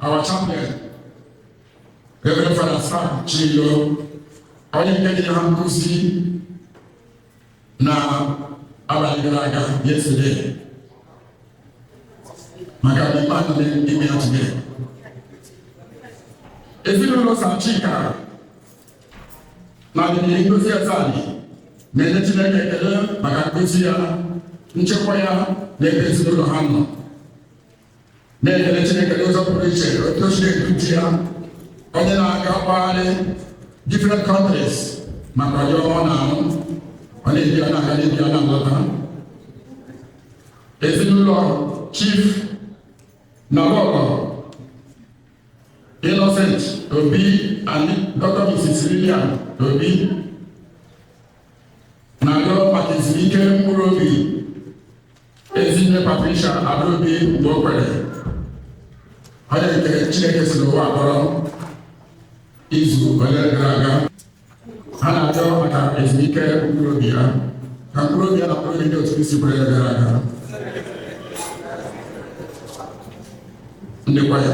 Our champion, Reverend Father Frank Chilo, onye nke ha nkuzi na abalị gara aga yesterday maka mmadụ n'ime ya today. Ezinụlọ Sachika na ndị nkuzi Asali na-enye Chineke ekele maka nkuzi ya, nchekwa ya na ebe ezinụlọ ha nọ. Na-ekele Chineke n'ụzọ pụrụ iche otu o si na-eduzi ya, onye na-aga mkpagharị different countries maka ọjọọ ọ na-anụ, ọ na-ebi ya na-aga n'ebi ya na-alọta. Ezinụlọ Chief Nalolo Innocent Obi and Dr. Mrs. Lilian Obi na-arịọ maka ezumike ezike mkpụrụ obi Ezinne Patricia Adaobi Mgbokwere onye nke Chineke si n'ụwa kpọrọ izu ole gara aga. Ha na-arịọ maka ezumike mkpụrụ obi ya ka mkpụrụ obi ya na mkpụrụ obi ndị otu isi kwere gara aga ndekwa ya.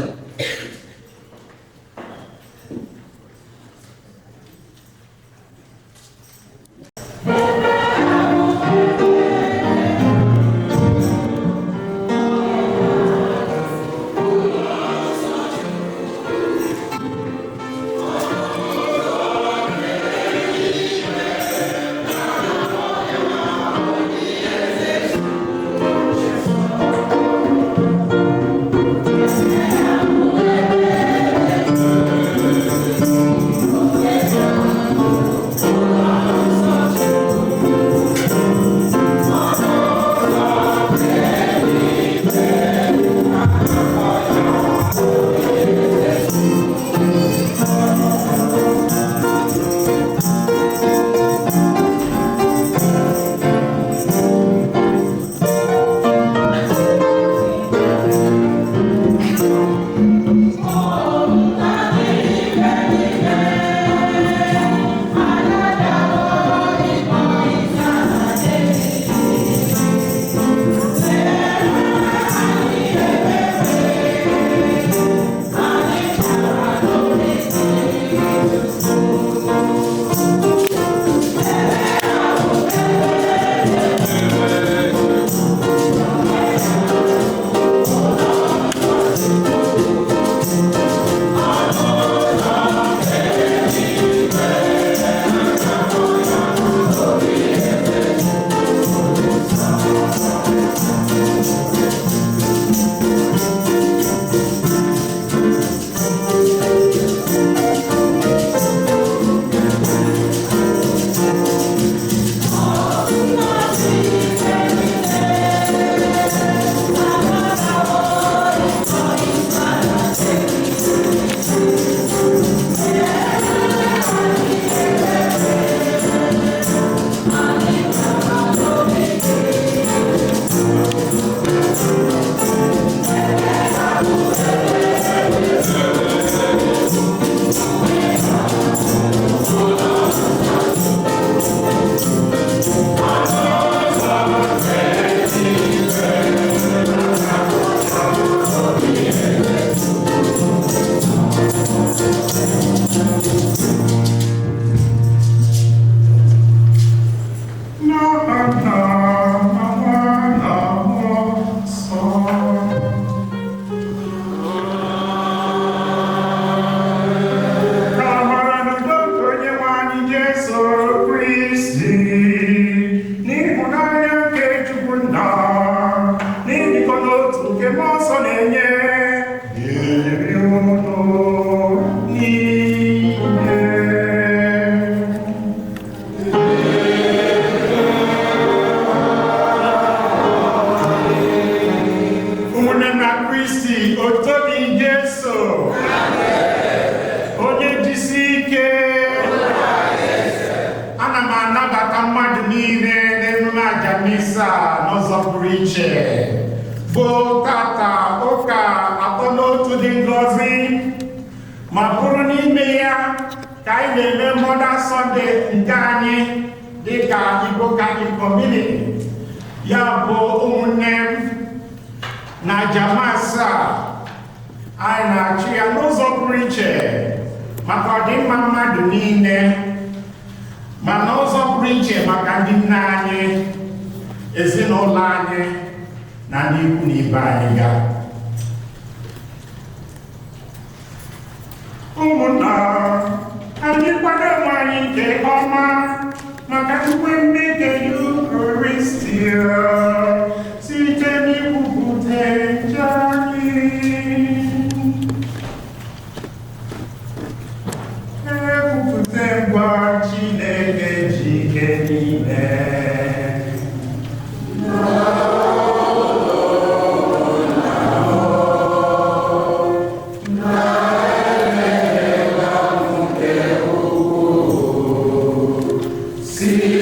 See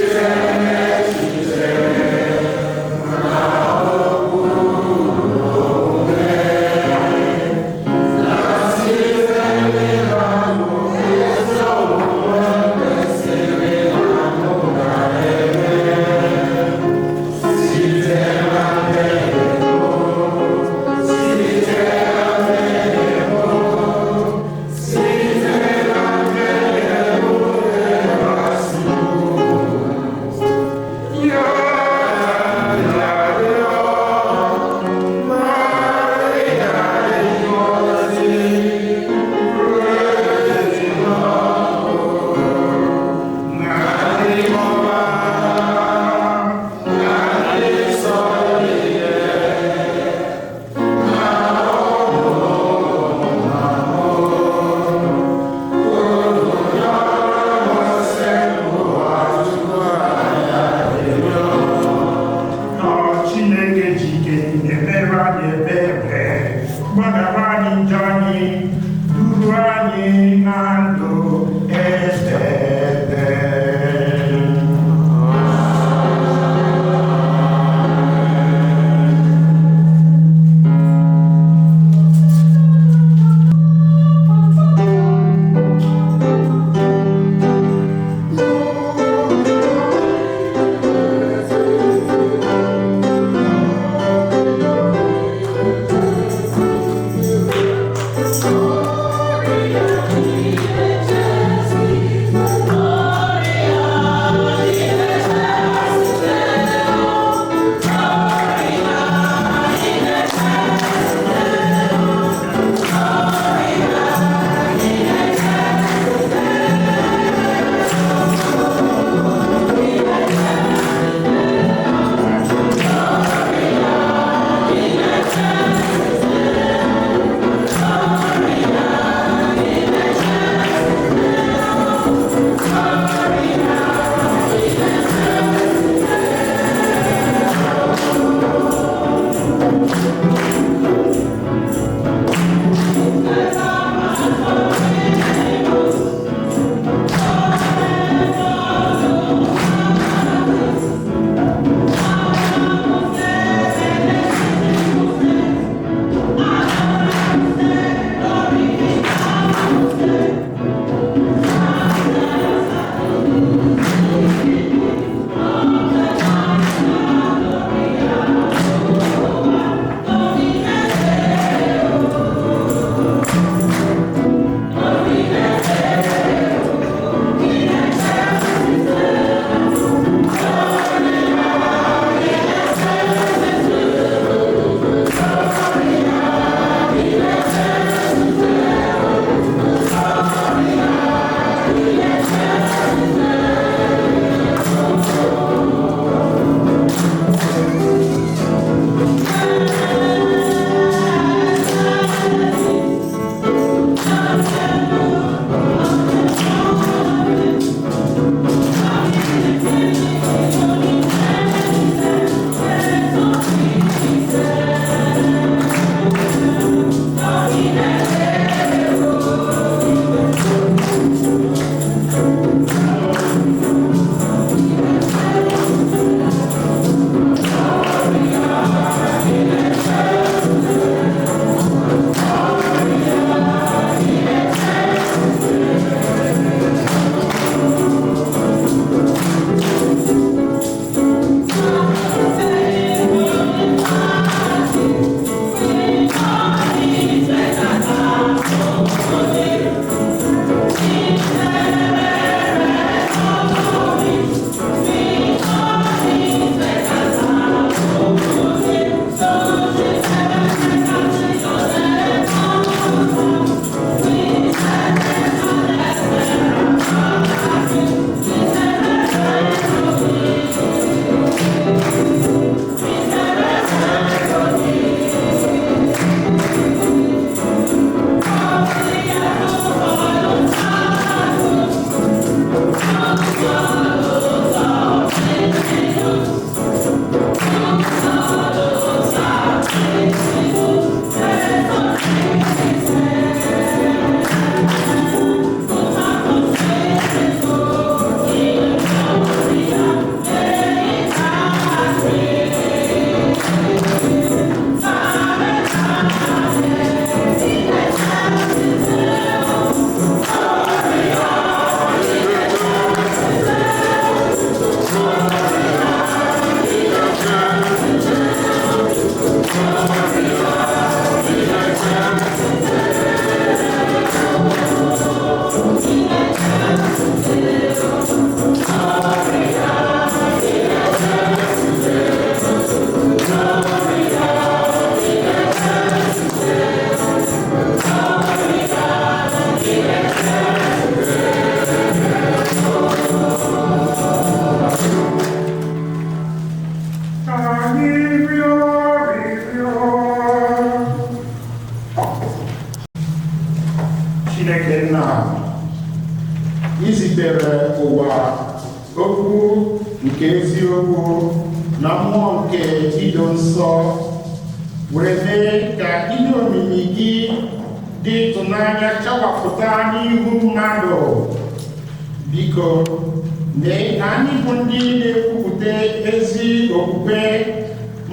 eziokwu na mmụọ nke ido nsọ were mee ka ihe omimi gị dị ịtụnanya chawapụta n'ihu mmadụ. Biko mee ka anyị bụ ndị na-ekwupụta ezi okpukpe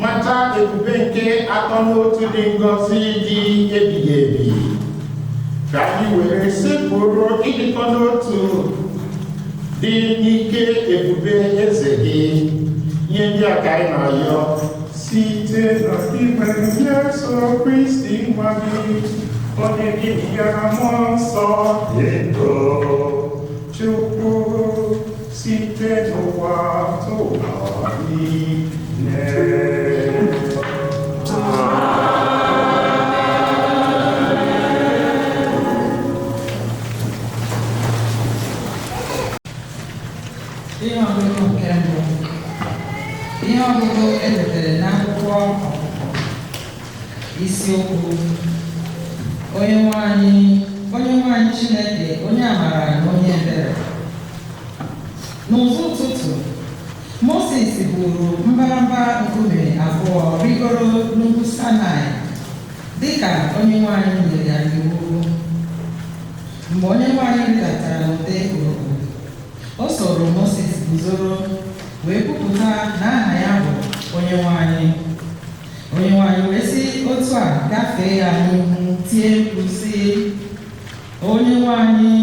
mata ebube nke atọ n'otu dị ngọzi dị ebighị ebi, ka anyị were sepụrụ ịdịkọ n'otu dị n'ike ebube eze gị. Ihe ndị a ka anyị na-arịọ site n'ime Jesu Kristi nwa gị, onye gị ya na mmụọ nsọ dị ndụ, Chukwu site n'ụwa tụwa niile. Ihe ọgụgụ nke mbụ. Ihe ọgụgụ edebere n'akwụkwọ Ọpụpụ, isiokwu onye nwe anyị Chineke, onye amara na onye ebere. N'ụzọ ụtụtụ, Moses buru mbadamba nkume abụọ rigoro n'ugwu Sinai dịka onye nwe anyị nyere ya iwu. Mgbe onye nwe anyị rịdatara n'ụdị urukpu, o soro Moses guzoro wee kwupụta na aha ya bụ onye nwe anyị. Onye nwe anyị wee sị otu a gafee ya n'ihu, tie mkpu sị, onye nwe anyị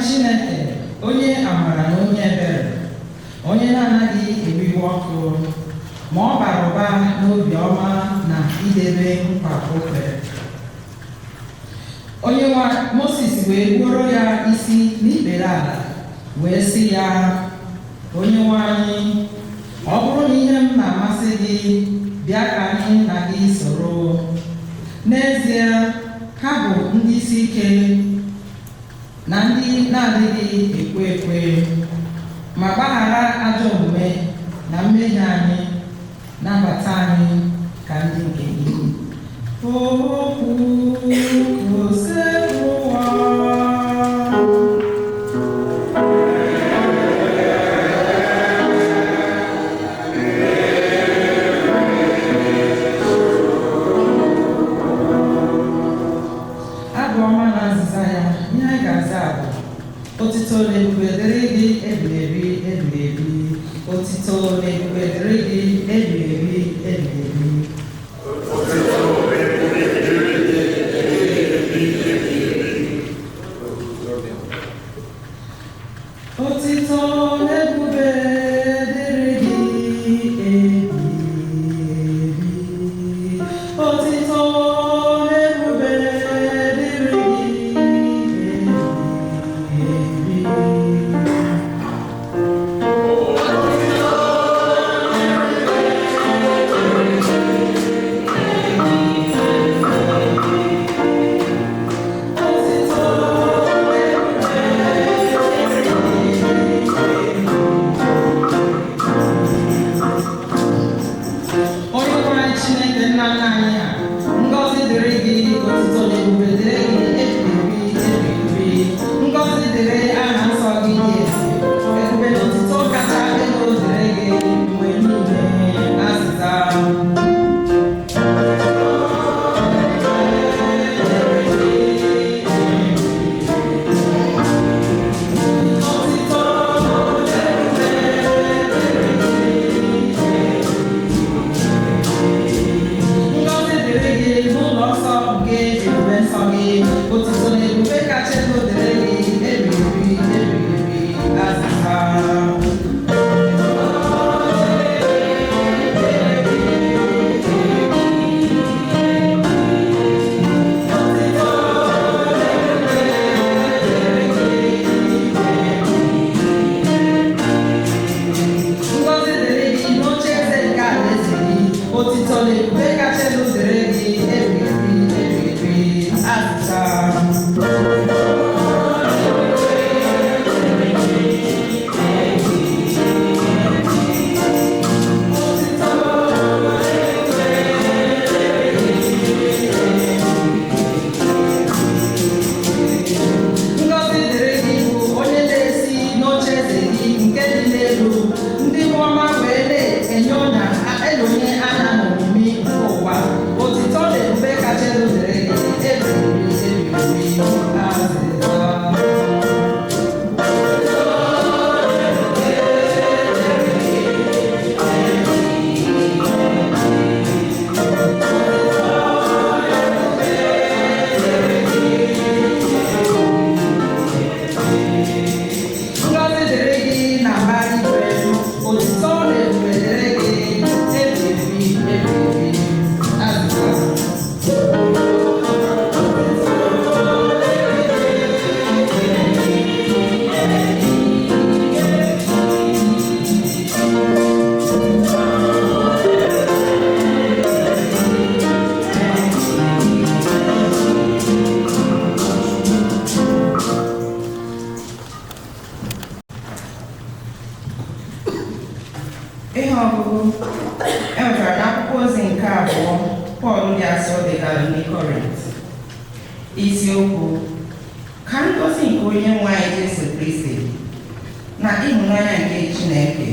Chineke, onye amara na onye ebere, onye na-anaghị eriwe ọkụ, ma ọ bara ụba n'obi ọma na idebe nkwa o kwere. Moses wee gbuoro ya isi n'ikpere ala wee sị ya, onye nwe anyị, ọ bụrụ na ihe m na-amasị gị, bịa ka anyị na gị soro. N'ezie, ha bụ ndị isi ike na ndị na-adịghị ekwe ekwe, ma gbaghara ajọ omume na mmehie anyị, nabata anyị ka ndị nke gị. Okwu osekwu ụwa. Abụ ọma na nziza ya, ihe anyị ga-aza bụ otito na ebube dịrị gị ebighị ebi ebighị ebi. Otito na ebube dịrị gị ebighị ebi ebighị ebi. Otito na ebube dịrị gị ebighị ebi. Otito na ebube dịrị gị ebighị ebi. Ihe ọgụgụ enwetara n'akwụkwọ ozi nke abụọ Pọl dị asọ degara ndị Kọrint. Isiokwu: ka ngọzi nke onye nwe anyị Jesu Kristi na ịhụnanya nke Chineke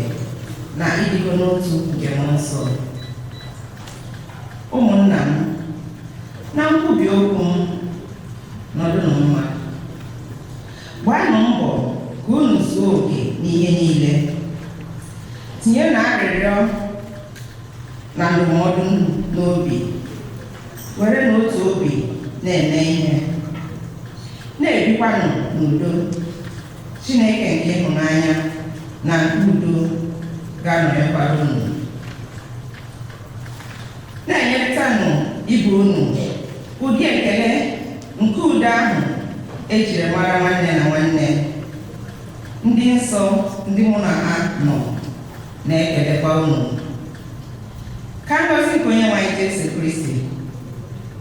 na ịdịgo n'otu nke mmụọ nsọ. Ụmụnna m, na nkwubi okwu m, nọdụnụ mma. Gbaanụ mbọ ka unu zuo oke n'ihe niile. Tinye na arịrịọ na ndụmọdụ n'obi. Were n'otu obi na-eme ihe. Na-ebikwanụ n'udo. Chineke nke ịhụnanya na udo ga-anọnyekwara unu. Na-enyerịtanụ ibe unu ụdị ekele nke udo ahụ ejiri mara nwanne na nwanne. Ndị nsọ ndị mụ na ha nọ na-ekelekwa unu. Ka ngọzi nke onye nwe anyị Jesu Kristi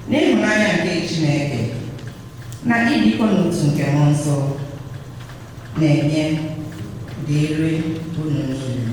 na ịhụnanya nke Chineke na ịdịkọ n'otu nke mmụọ nsọ na-enye dịrị unu niile.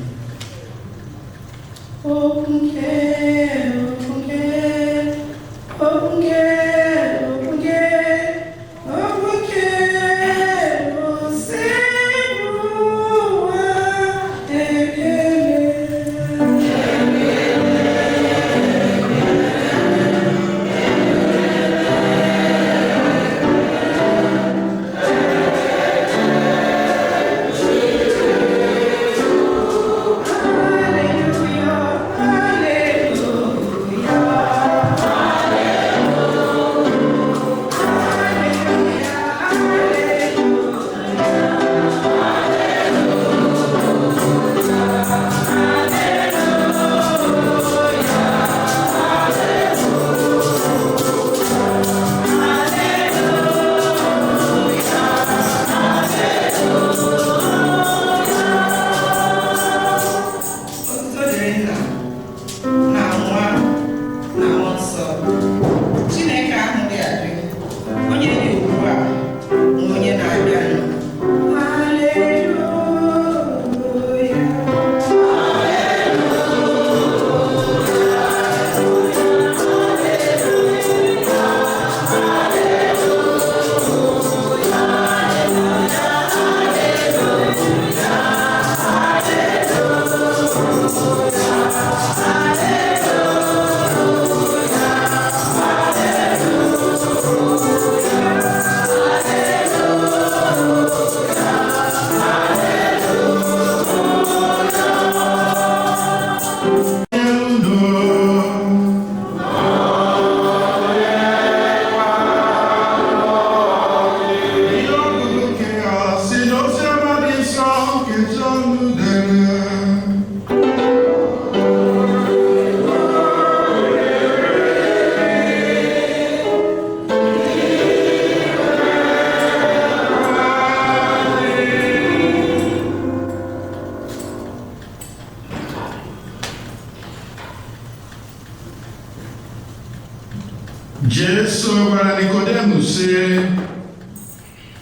Jesu gwara Nikodemus sị,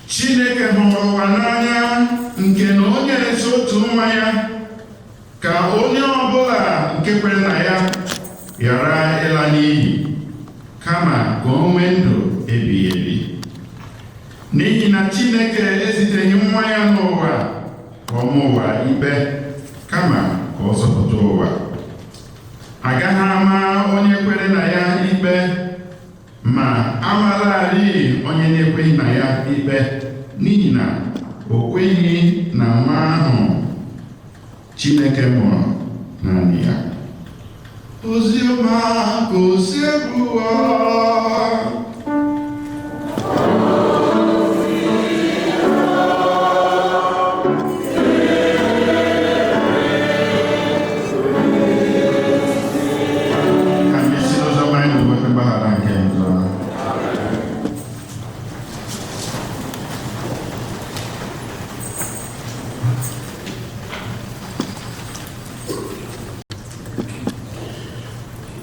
Chineke hụrụ ụwa n'anya nke na o nyere otu nwa ya ka onye ọbụla nke kwere na ya ghara ịla n'iyi kama ka o nwee ndụ ebighị ebi. N'ihi na Chineke eziteghị nwa ya n'ụwa ka ọ mụ ụwa ikpe kama ka ọ zọpụta ụwa. Agaghị ama onye kwere na ya ikpe, ma amalarị onye na-ekweghị na ya ikpe, n'ihi na o kweghị na nwa ahụ Chineke mụrụ naanị ya. Oziọma ka o si ebu ụwa.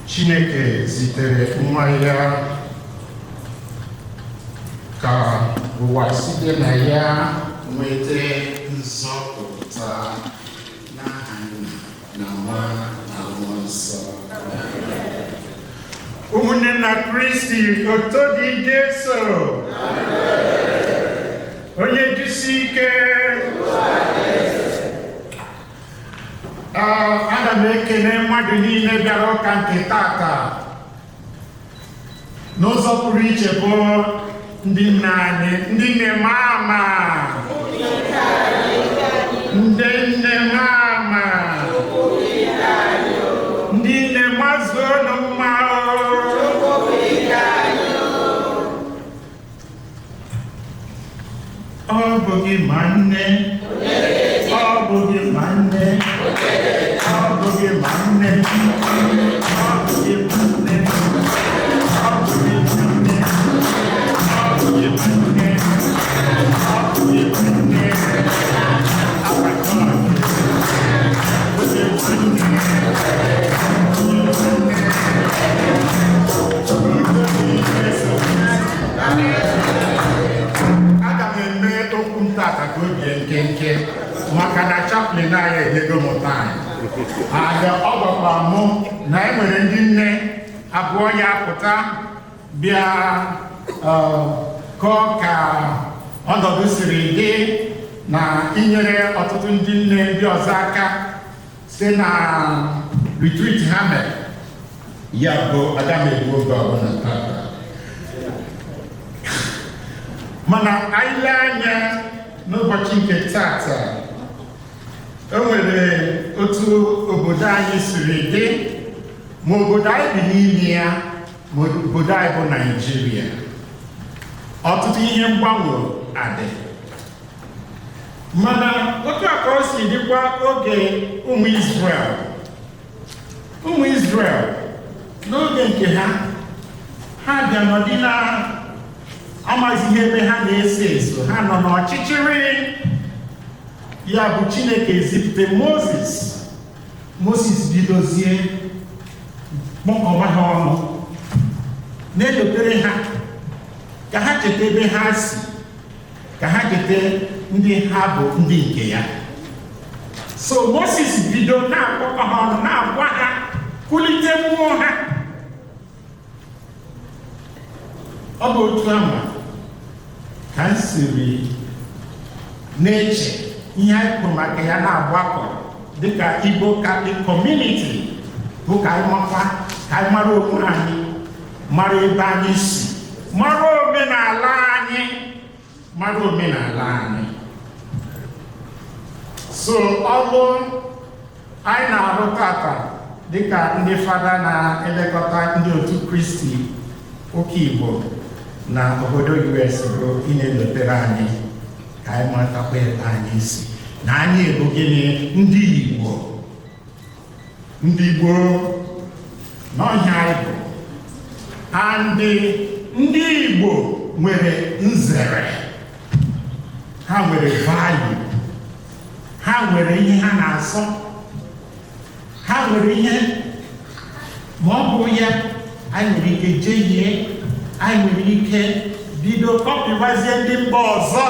Chineke zitere nwa ya ka ụwa site na ya nweta nzọpụta n'aha Nna na Nwa na Mmụọ Nsọ. Ụmụnne na Kristi, oto dị Jesu. Onye jisi ike. Ana m ekele mmadụ niile bịara ụka nke tata. N'ụzọ pụrụ iche bụ ndị nne anyị, ndị nne mama. Ndị nne mama. Ndị nne mazụ ụlọ mma. Ọ bụ gị ma nne. Ọ bụ gị ma nne. Ọ bụ gị ma nne. Ọ bụ gị ma nne. Ọ bụ gị ma nne. Ọ bụ gị ma nne. Ọ bụ gị ma nne. Our God. Ọ bụ gị ma nne. Aga m eme okwu ntata ka oge nkenke maka na chaplain anyị enyego m time. Ọ gwakwa mụ na e nwere ndị nne abụọ ya pụta bịa kọọ ka ọnọdụ siri dị na inyere ọtụtụ ndị nne ndị ọzọ aka site na retreat ha mere. Ya bụ aga m egbu oge ọbụla tata. Mana anyị lee anya n'ụbọchị nke tata, o nwere otu obodo anyị siri dị, ma obodo anyị bi n'ime ya, ma obodo anyị bụ Naịjirịa. Ọtụtụ ihe mgbanwe adị. Mana otu a ka o si dịkwa oge ụmụ Izrel. Ụmụ Izrel n'oge nke ha bịa nọdị na amaghịzi ihe ebe ha na-eso eso. Ha nọ n'ọchịchịrị. Ya bụ Chineke ezipụta Moses bidozie kpọkọba ha ọnụ, na-edotere ha ka ha cheta ebe ha si, ka ha cheta ndị ha bụ ndị nke ya. So Moses bido na-akpọkọ ha ọnụ, na-agwa ha, kulite mmụọ ha. Ọ bụ otu ama ka m siri na-eche ihe anyị kwuru maka ya na-agbakọ dịka Igbo Catholic Community, bụ ka anyị makwa, ka anyị mara onwe anyị, mara ebe anyị si, mara omenala anyị, mara omenala anyị. So ọrụ anyị na-arụ tata dịka ndị fada na-elekọta ndị otu Kristi ụka Igbo na obodo US bụ ị na-elotere anyị ka anyị matakwa ebe anyị si, na anyị bụ gịnị? Ndị Igbo. Ndị Igbo n'ọhịa anyị bụ. Ndị Igbo nwere nzere, ha nwere value, ha nwere ihe ha na-asọ, ha nwere ihe, ma ọ bụ ya anyị nwere ike jehie, anyị nwere ike bido kọpịwazie ndị mba ọzọ.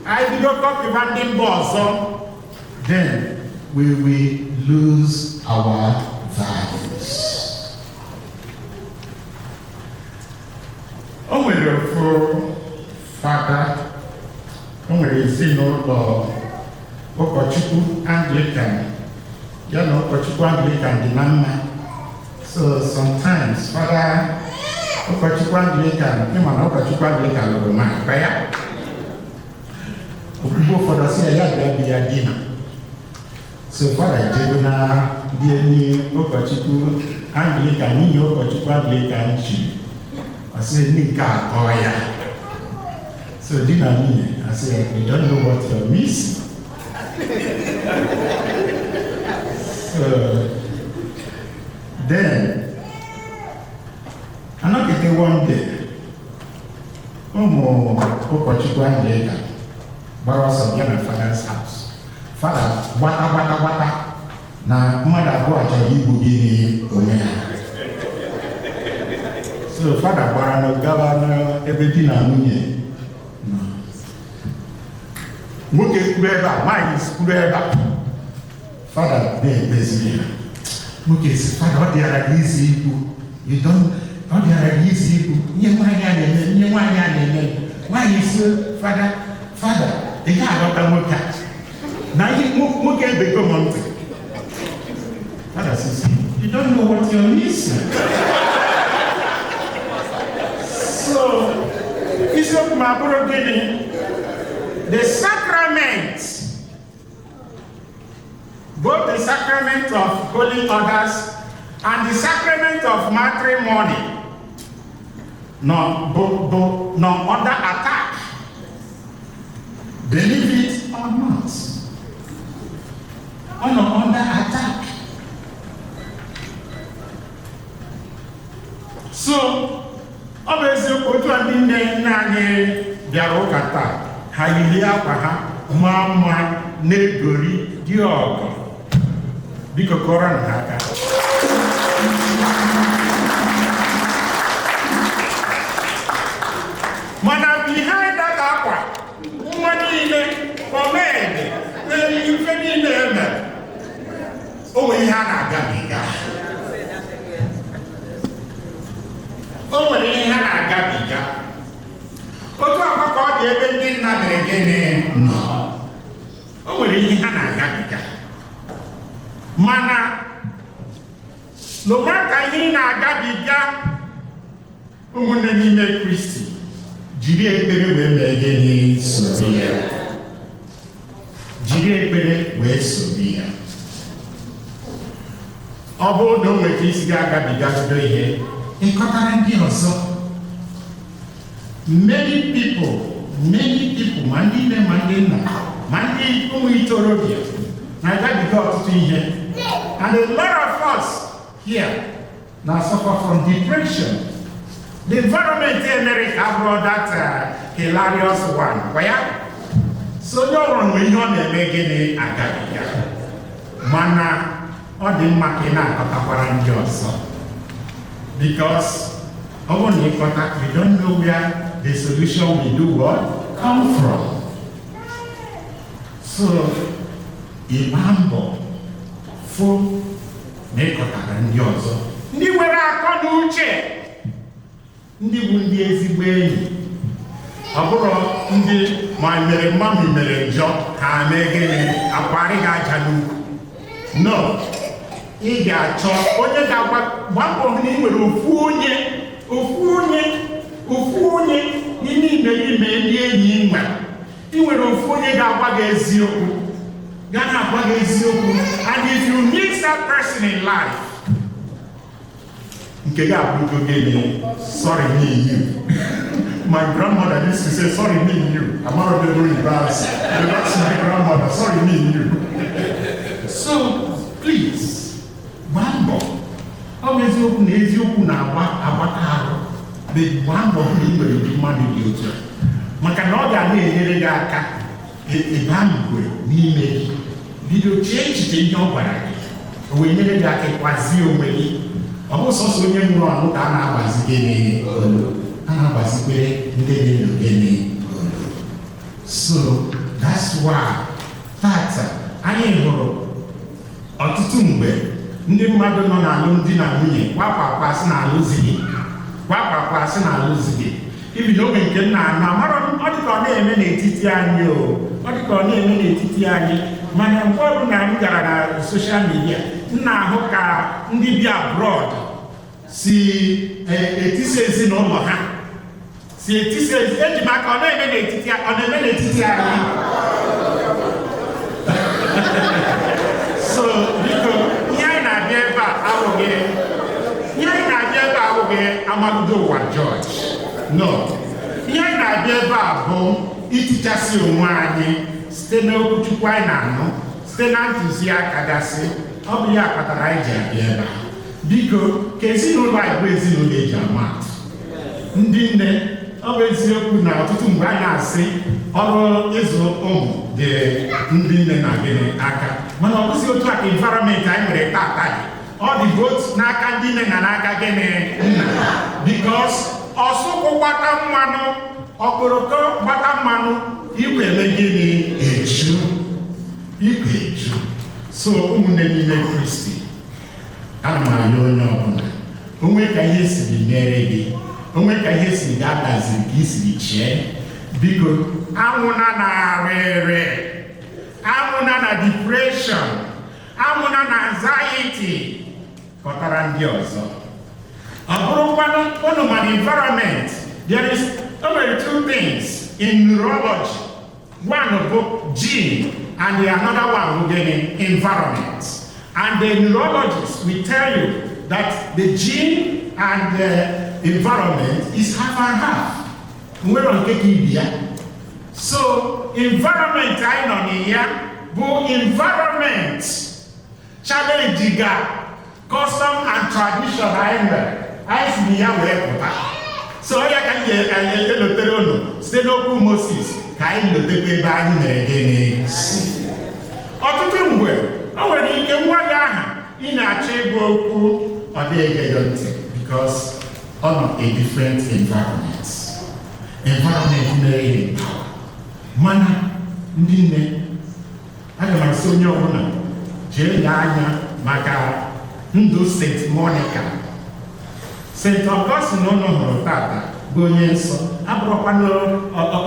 Anyị bido kọpịwa ndị mba ọzọ, then we will lose our values. O nwere ofu fada, o nwere ezinụlọ ụkọchukwu Anglican, ya na ụkọchukwu Anglican dị na mma. So sometimes fada ụkọchukwu Anglican, ịma na ụkọchukwu Anglican lụrụ ma akpa ya. Okwugbo ụfọdụ sị ya bịa bi ya dina. So fada ejego na dị enyi ụkọchukwu Anglican, n'ihi ụkọchukwu Anglican chi, ọ sị ndị nke akọ ya. So di na nwunye, I say, you don't know what you're missing. So then, anọkete one day, ụmụ ụkọchukwu Anglican gbara ọsọ bịa na father's house. Father gbata na mmadụ abụọ chọrọ igbu gịnị onwe ha. So father gbara na gaba n'ebe di na nwunye. Nwoke kwuru ebe a, nwaanyị kwuru ebe a. Father, look, Father, what they are easy people. You don't, what they are easy people. Why you say, Father, they can't have a now you can't become money. Father says, you don't know what you're missing. So, it's up my brother. The sacrament, both the sacrament of holy orders and the sacrament of matrimony, no under attack. Believe it or not, or no under attack. So, obviously, what you are doing now, Biarokata. Hallelujah, Mama, Negori, Diogo. Biko Koran Haka. Mana behind that aqua, money in it, for men, then you can in them. Oh, we had a gabiga. Oh, we had a gabiga. Otu akwakọ dị ebe ndị nna dere gịnị nọ. O nwere ihe ha na-agabiga. Mana n'ụwa ka ihe na-agabiga ụmụnne n'ime Kristi jiri ekpere wee mee gịnị sobe ya. Jiri ekpere wee sobe ya. Ọ bụrụ na o nwere isi ga-agabiga bido ihe ịkọtara ndị ọzọ. Many people, Mandina, Mandi, Umitorobia, Naga got to here. And a lot of us here now suffer from depression. The environment in America brought that hilarious one. Where? So no one will know the Megane Agabiga. Mana, or the Makina Kataparan Johnson. Because we don't know where the solution we do what come from. So, Imambo, full Nekota and Yozo. Ndi were akọ n'uche. Ndi bụ ndị ezigbo enyi. Ọ bụrụ ndị ma mere mami mere njọ ha megene akwari ga-aja n'ukwu. No. Ị ga-achọ onye ga-agba mbọ na ị nwere ofu onye n'ime ndị enyi nwa. Ị nwere ofu onye ga-agwa gị eziokwu. And if you meet that person in life, sorry me and you. My grandmother used to say, sorry me and you. I'm not going to do it bad. That's my grandmother, sorry me and you. So, please, Bambo. Always open eziokwu na agbata arụ. The Bambo bụ igwe mmadụ dị otu. Maka na ọ ga-na-enyere gị aka ịbamgwe n'ime gị. Bido chee echiche ihe ọ gwara gị. O wee nyere gị aka ịkwazi onwe gị. Ọ bụ sọsọ onye nwụrụ anwụ ka a na-agbazi gịnị olu. A na-agbazikwere ndị na-elo gịnị olu. So, that's why tata anyị hụrụ ọtụtụ mgbe ndị mmadụ nọ n'alụmdi na nwunye kwakwa sị na alụzi gị. Ibi n'oge nke nna anọ amara ọ dịka ọ na-eme n'etiti anyị mana mgbe ọbụla m gara na soshal midia nna ahụ ka ndị bi abroad si etisi ezinụlọ ha eji maka ọ na-eme n'etiti anyị. So biko ihe anyị na-abịa ebe a abụghị amagudo ụwa George. No. Ihe anyị na-abịa ebe a bụ itichasị onwe anyị site n'okwu Chukwu anyị na-anụ, site na ntụziaka gasị. Ọ bụ ya kpatara anyị ji abịa ebe a. Biko, ka ezinụlọ anyị bụ ezinụlọ eji ama atụ. Ndị nne, ọ bụ eziokwu na ọtụtụ mgbe anyị na-asị ọrụ ịzụ ụmụ dị ndị nne na gịnị aka. Mana ọ bụzi otu aka environment anyị nwere tata gị. Ọ dị both n'aka ndị nne na n'aka gịnị nna. Because ọsụkwụ gbata mmanụ, ọkpọrọkọ gbata mmanụ, ikwe eme gịnị eju. So ụmụnne n'ime Kristi, ana m arịọ onye ọbụla, onwe ka ihe siri mere gị, onwe ka ihe siri ga-adaziri ka i siri chee, biko anwụna na arịrị, anwụna na depression, anwụna na anxiety kọtara ndị ọzọ. Ọ bụrụkwanụ unu ma environment, there were two things in neurology. One book gene and the another one will get environment. And the neurologists will tell you that the gene and the environment is half and half. We're on India. So environment I know here, but environment challenge custom and tradition I see here. So I can get a stay Moses. Ka anyị lotebe ebe anyị na-ege n'ezi. Ọtụtụ mgbe, o nwere ike nwa gị aha ị na-achọ ịgwa okwu ọ dịghị ege ntị because ọ nọ a different environment. Environment na-enye power. Mana ndị nne, aga m asị onye ọbụla jee ya anya maka ndụ St. Monica. St. Augustine ụnụ hụrụ tata bụ onye nsọ,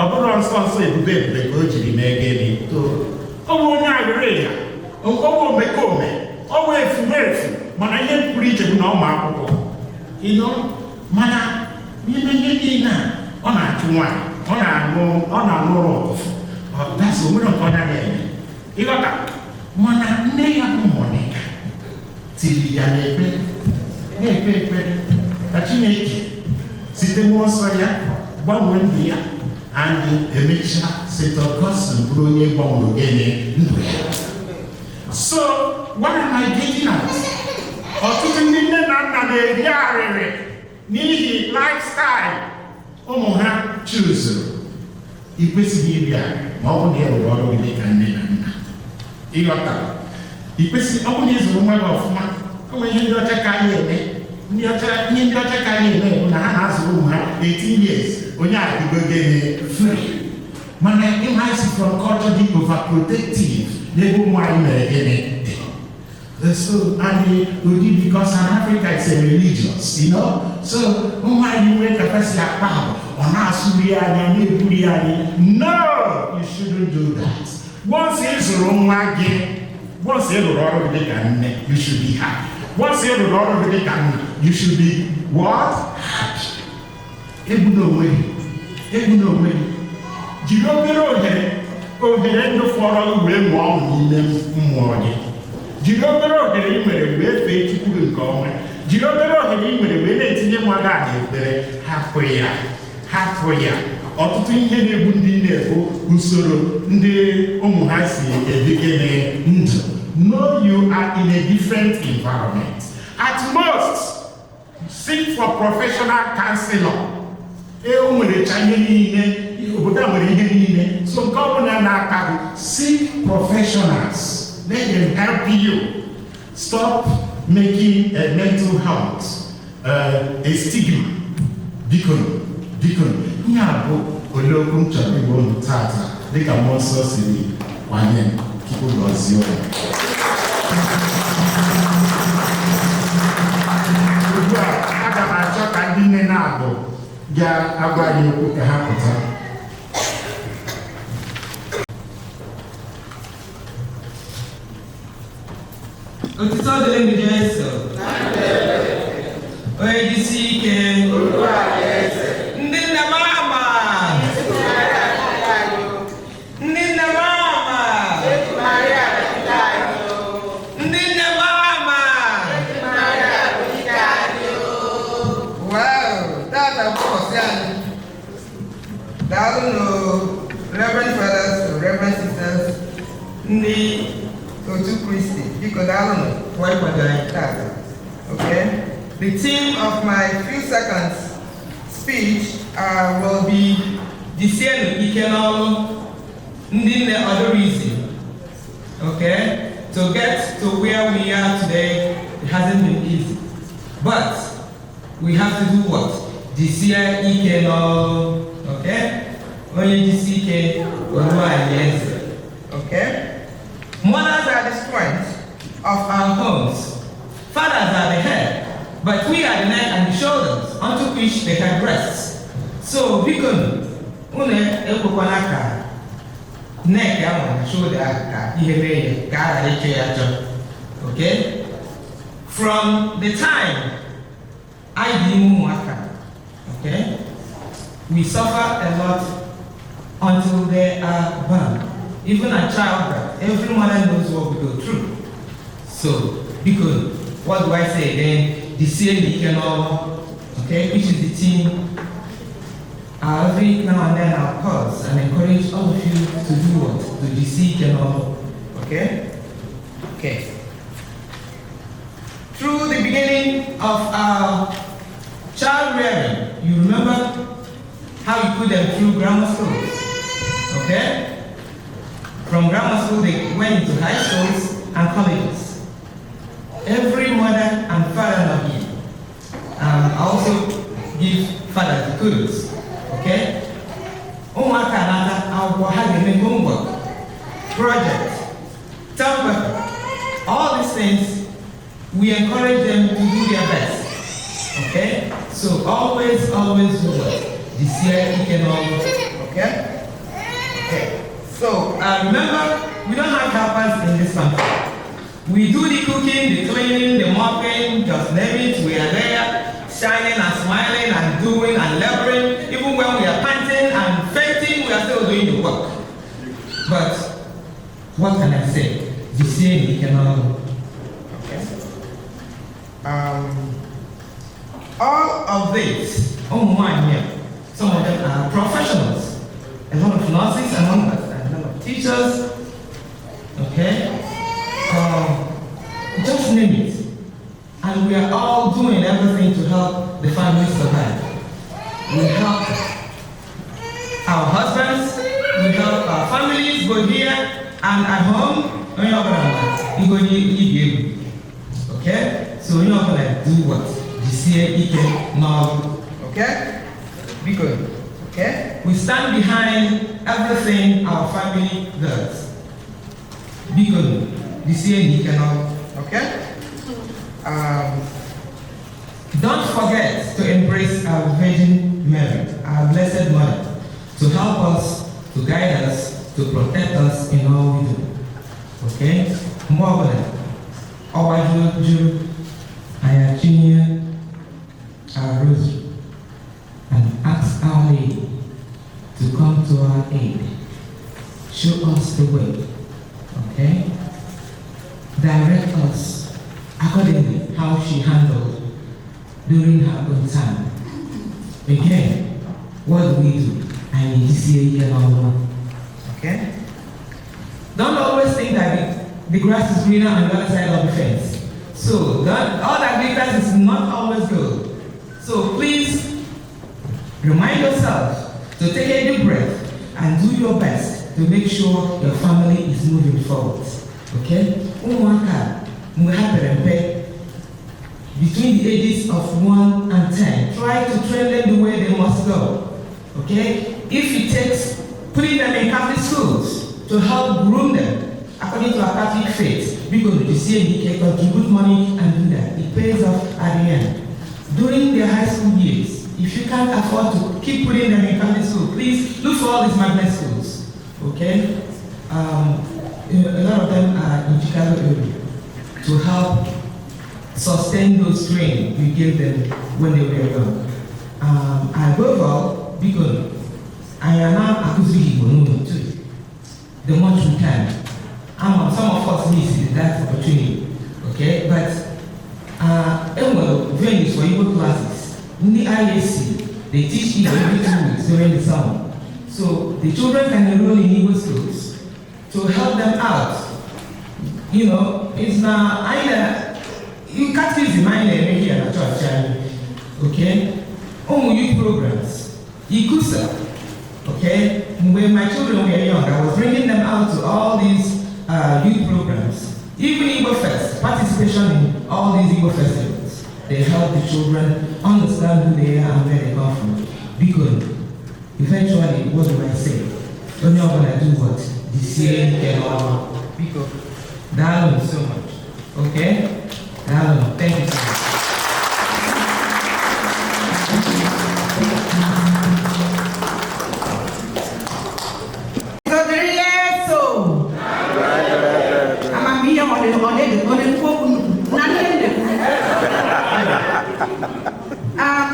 ọbụrụ nsọ ebube ebube ka o jiri mee gịnị too. Ọ bụ onye arịrị ya, ọ bụ omekome, ọ bụ efumefu, mana ihe pụrụ iche bụ na ọ ma akwụkwọ. Mana n'ime ihe niile ọ na-achụ nwaanyị, ọ na-anụrụ ọtụtụ, dasị onwere nke ọ na-eme. Ịghọta, mana nne ya bụ Monica tiri ya na-ekpe ekpere ka Chineke site mmụọ nsọ ya gbanwee ndụ ya and emechaa St. Augustine bụrụ onye gbanwere ogene ndụ ya. So what am I getting at? Ọtụtụ ndị nne na nna na-eri arịrị n'ihi lifestyle ụmụ ha chuzuru. I kwesịghị iri arịrị ma ọ bụ na ị rụrụ ọrụ gị dịka nne na nna. Ịghọta, ọ bụ na ịzụrụ nwa gị ọfụma, o nwere ihe ndị ọcha ka anyị eme. Ihe ndị ọcha ka anyị eme bụ na ha na-azụrụ ụmụ ha 18 years onye adịgo gịnị free. Mana ịmasị from culture dị overprotective n'ebe ụmụ anyị mere gịnị dị. So and ụdị because in Africa it's a religious, you know. So ụmụ anyị nwee kapasị akpa ahụ ọ na-asụri anya na-eburi anyị. No, you shouldn't do that. Once ị zụrụ nwa gị, once ị rụrụ ọrụ dị ka nne, you should be happy. Once you rụrụ ọrụ dị ka nne, you should be what? Happy. Egwu n'onwe gị. Jiri obere ohere ndụ fọrọ wee mụọ ọṅụ n'ime mmụọ gị. Jiri obere ohere ị nwere wee fee Chukwu gị nke ọma. Jiri obere ohere ị nwere wee na-etinye nwa gị a n'ekpere. Hapụ ya. Ọtụtụ ihe na-egbu ndị na-ebu usoro ndị ụmụ ha si ebi ndụ. Know you are in a different environment. At most, seek for professional counselor. So seek professionals. Let them help you. Stop making a mental health a stigma. Deacon. Nyabo olokum chabibo tata. Dika monso siri wanye kipo lozio. Aga m achọ ka ndị nne na-abụ ga-agwa anyị okwu ka ha pụta. Otito dịrị m Jesu. Onye jisi ike. Ndị nne m ama. Ndị nne m ama. Ndị nne m ama. Wow, that's a boss, yeah. Daalụ Reverend Fathers, Reverend Sisters, ndị otu Kristi, biko daalụ kwa ịkwado anyị tata. Okay? The theme of my few seconds speech will be Jisienu ike n'ọrụ ndị nne ọdụrụisi. Okay? To get to where we are today, it hasn't been easy. But we have to do what? Jisie ike n'ọrụ. Okay? Only jisi ike olu anyị eze. Okay? Mothers are the strength of our homes. Fathers are the head, but we are the neck and the shoulders, unto which the head rests. So, because neck and shoulder okay? From the time I did Mwaka, okay? We suffer a lot until they are born. Even at childbirth, every mother knows what we go through. So, because, what do I say then? The same okay, which is the team. Every now and then I'll pause and encourage all of you to do what? To seek and all. Okay? Okay. Through the beginning of our child rearing, you remember how you put them through grammar schools. Okay? From grammar school, they went into high schools and colleges. Every mother and father of you. I also give fathers the kudos. Okay? Homework project, all these things, we encourage them to do their best. Okay? So always do what? This year you can all, okay? Okay. So remember, we don't have helpers in this country. We do the cooking, the cleaning, the mopping, just name it, we are there, shining and smiling and doing and laboring. Even when we are panting and fainting, we are still doing the work. But what can I say? The same we cannot. Okay. All of this, some of them are professionals. A lot of nurses among us, and a lot of teachers. Okay. Just name it. And we are all doing everything to help the families survive. We help our husbands, we help our families, both here and at home. Okay? So you're gonna do what? This year, now. Okay? Be good. Okay? We stand behind everything our family does. Be good. This year, you cannot. Okay? Don't forget to embrace our Virgin Mary, our Blessed Mother, to help us, to guide us, to protect us in all we do. Okay? More than our Juju, our Junior, our Rosary, and ask Our Lady to come to our aid. Show us the way. Okay? Direct us accordingly how she handled during her own time. Again, what do we do? I need to see a year. Okay? Don't always think that the grass is greener on the other side of the fence. So, all that glitters is not always good. So please remind yourself to take a deep breath and do your best to make sure your family is moving forward. Okay? Between the ages of 1 and 10, try to train them the way they must go. Okay? If it takes putting them in Catholic schools to help groom them according to our Catholic faith, because the CND can contribute money and do that. It pays off at the end. During their high school years, if you can't afford to keep putting them in Catholic school, please look for all these magnet schools. Okay? A lot of them are in Chicago area to help sustain those training we gave them when they were young. Above all, because I am now accusing too. The much we can. Some of us miss that opportunity. Okay? But venues for Igbo classes, in the IAC, they teach Igbo every 2 weeks during the summer. So the children can enroll in Igbo schools to help them out. You know, it's not either, you can't use the mind and here at church. Okay? Youth programs. Ikusa. Okay? When my children were young, I was bringing them out to all these youth programs. Even Igbo Fest, participation in all these Igbo festivals. They help the children understand who they are and where they come from. Because eventually, what do I say? When you're going to do what? This year, you can all. Because that is so much. Okay? Thank you so much.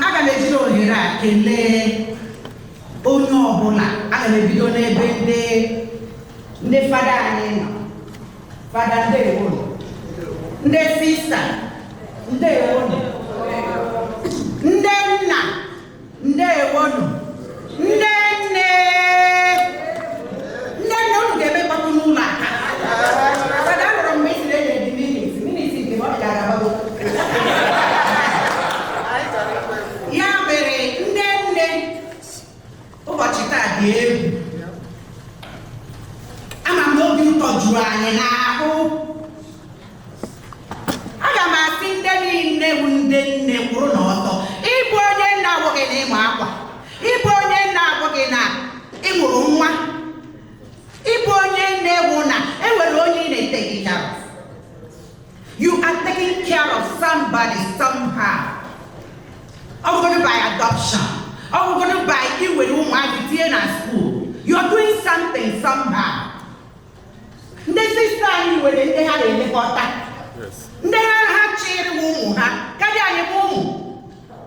Aga m ejiri ohere a kelee onye ọbụla. Aga m ebido n'ebe ndị fada anyị nọ. Fada ndewo, ndị sista ndewo, ndị nna ndewo, ndị nne unu ga-emekpakwu n'ụlọ aka. Fada ahụrụ m esi na-enye gị miniti nke ọ gara agbago. Ya mere ndị nne ụbọchị taa dị egwu. Ama m obi ụtọ juru anyị n'ahụ. Aga m asị ndị niile bụ ndị nne kwụrụ n'ọtọ. Ịbụ onye nna abụghị na ịmụ akwa. Ịbụ onye nna abụghị na ịmụrụ nwa. Ịbụ onye nne bụ na enwere onye ị na-take care of. You are taking care of somebody somehow. I'm going to buy adoption. I'm going to buy it with whom I be in school. You are doing something somehow. This is time when they have a reporter. They have cheered woman. Can you move?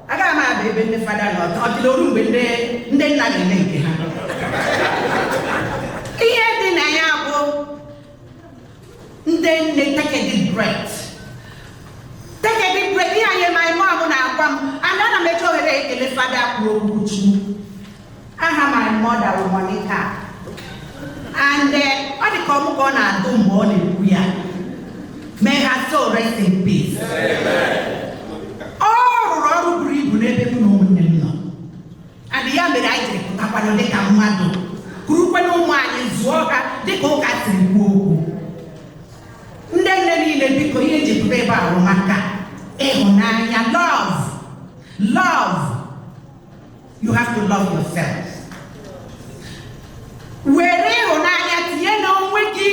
I got my baby in the father not until the room when they not in the hand. Here then I have. Then they take a deep breath. Take a deep breath. Here I am, my mom and I make sure the father grow. I have my mother, Monica. And what the come gonna do morning we are. May her soul rest in peace. Amen. Oh, Roru Gribu never know them. And the young lady, Papa, they come mad. Group no one is water, they go at the then they because you paper Romaka. Love. You have to love yourself. Where Onaya Tieno Wiki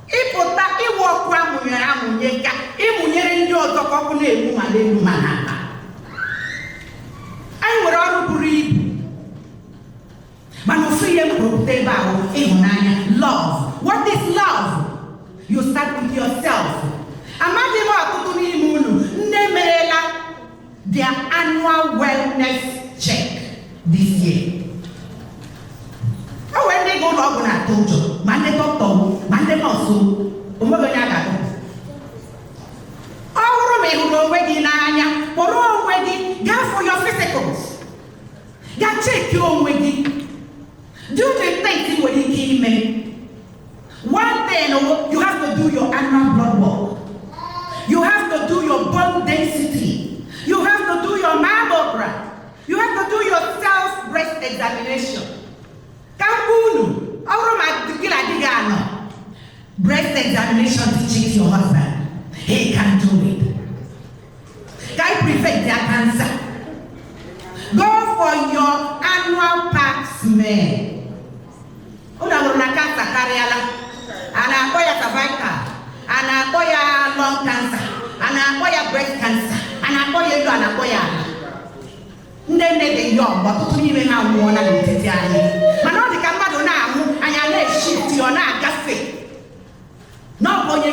Ipota Iwo Kwamuya Munyeka, Imunyeri Yotokone Male Manaka. I would all breathe. Manufrium Proteba Onaya. Love. What is love? You start with yourself. Their annual wellness check this year. Oh, when they go to I told you, Monday doctor, Monday also, Umoganyaga. Oh, Romeo, wedding, Nanya, for all wedding, go for your physicals. Go check your own wedding. Do the things when you came in. One thing, you have to do your annual blood work. You have to do your bone density. You have to do your mammogram. You have to do your self-breast examination. Kampunu, breast examination teaches your husband. He can do it. Can prevent their cancer. Go for your annual pap smear. Una cancer carrier. And I cervical. And I lung cancer. And I breast cancer. And I call you and I call you. Then they young, but to even have one and the and not the camera now, and I let shift your not cafe. No boy,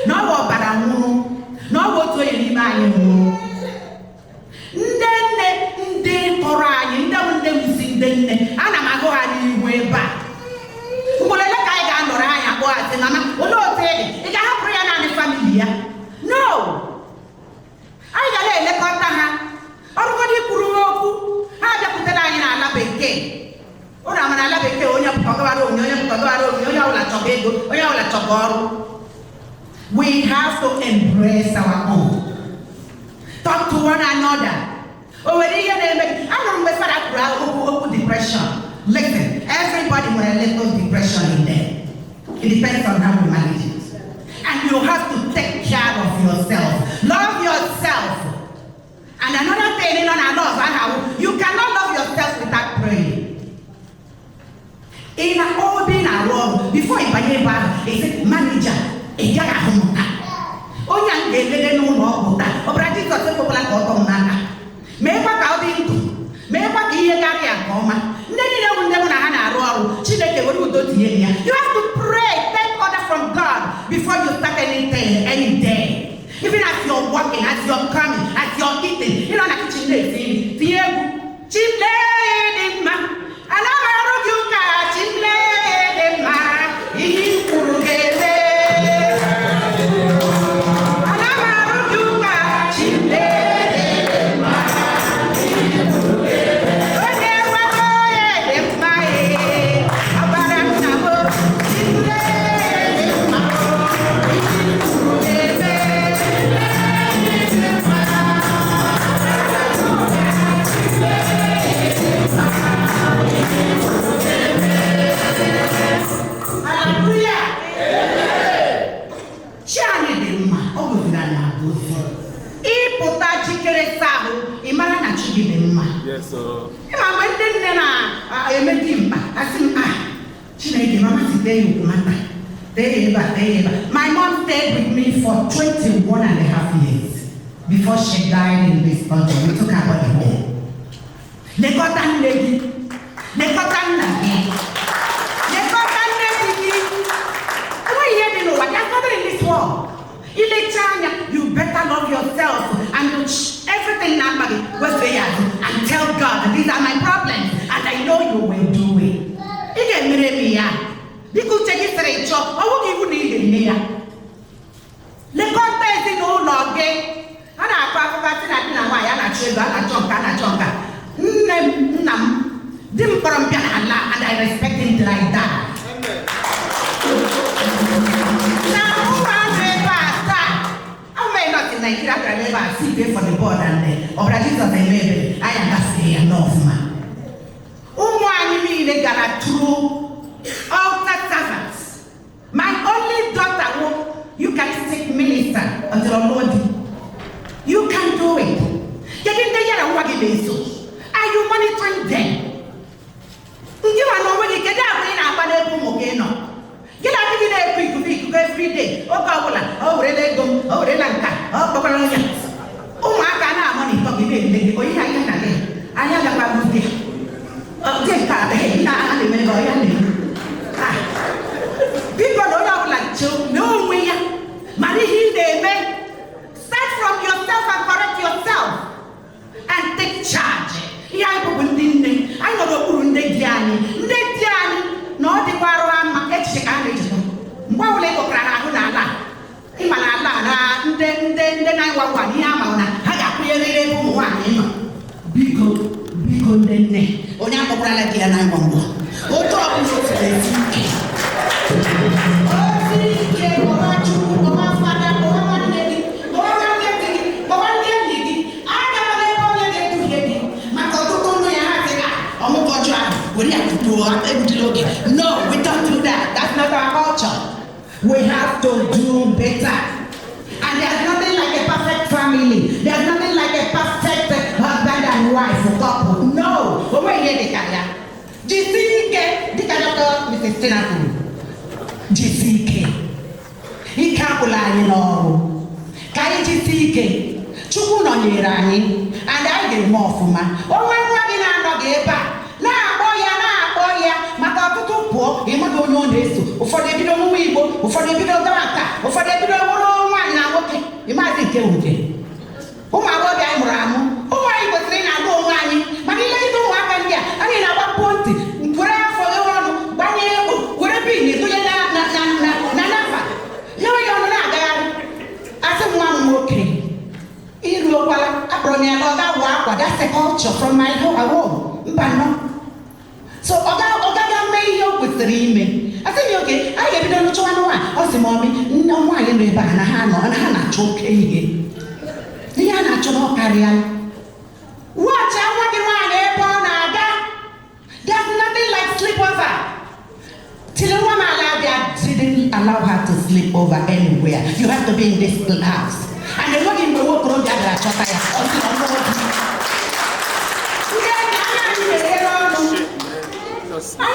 no what but I no what to any man. Then they for I down them sing then, and I'm going way back. Well, I got no I was and I'm not saying it. I have prayer and family. No. I got a letter. Everybody put I just put it in a labeke. Or I'm an alabeke on your Pagaro, we have to embrace our own. Talk to one another. I don't remember that crowd depression. Listen, everybody will have a little depression in there. It depends on how you manage it. And you have to take care of yourself. Love yourself. And another thing in our love, you cannot love yourself without praying. In all being a role, before you buy a he said, manager, ị gaghị ahụ mụta onye a ga-elele n'ụlọ ọgwụ taa ọbara Jizọs ekwekwala ka ọ tọọ n'aka meekwa ka ọ dị ndụ meekwa ka ihe karịa nke ọma ndị niile bụ ndị mụ na ha na-arụ ọrụ Chineke were udo tinye ya. You have to pray, take order from God before you start anything any day. Even as you're walking, as you're coming, as you're eating, you know like Chineke tinye egwu Chineke ma ana m arụ gị ụka Chineke ma ihe kwuru ga-eme. My mom stayed with me for 21 and a half years before she died in this country. We took her body home. Nekotan lady, Nekotan lady, Nekotan lady. Why you know what? There's nothing in this world. You better love yourself and do everything nobody will say and tell God these are my problems and I know you will do it. You get me. Because take it straight, I won't even need it. The contest in all log game. And I talk about it. I know why I'm chonka. Dim from Allah, and I respect him like that. Now, who I may not in Nigeria, I never see pay for the board and the operators of the label. I understand enough, man. Oh, me, they got a true. Altar servants. My only daughter, you can stick minister until Lord. You can do it. Are you monitoring them? You are not really getting up in our get up in every day. Oh, Paula, oh, Relegum, oh, Relanka, oh, Pocolonia. Oh, my God, money talking in. Oh, I have a baby. Oh, take her. People don't have like children. No way. Money he they make. Start from yourself and correct yourself. And take charge. I know the Burundi Diani. No, the Warama, Mwale go Kranahuna. Himalala, then I want Yamana. I created one. Because then, Onyamola and I want. What talk is it? No, we don't do that. That's not our culture. We have to do better. And there's nothing like a perfect family. There's nothing like a perfect husband and wife or couple. No. JCK, Mrs. Tinaku. JCK. He can't lie in all. Kai JCK. Chukuno Yerani. And I get more for my. Oh, when walking out of the back. Makaputupo, Imago Nesu, for the Bido Weibo, for the Bido Gata, for the Bido one now. You might be killed. Oh, my God, I'm Ramu. Oh, I was saying I go money. But he don't happen here. I mean, our point. Prayer for the one. Banyebo, would have been to Nanafa. No, you're not there. I said, one more king. In Lola, I brought me another walk. That's the culture from my home. But no. So, Oga may you with the remain. I think okay. I have done to one. I say, Mommy, no one in the banana and Hannah choke again. The Hannah choke carrier. Watch out what you want, Naga. There's nothing like sleepover. Till a woman allowed that didn't allow her to sleep over anywhere. You have to be in this house. And the woman will walk around the other. I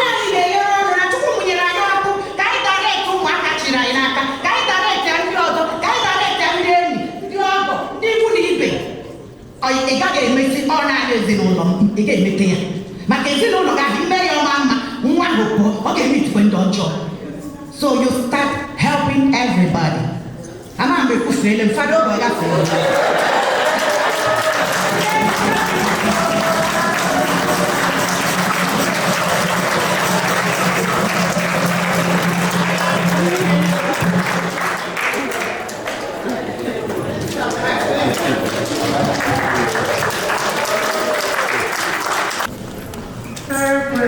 ị ga-emete ya maka ezinụlọ ga-adị mme ya ọma mma nwa ahụ pụọ ọ ga-emetikwe ndị ọjọọ. So you start helping everybody. Ama mgbe kwufere mfado oge ọ gafere. Thank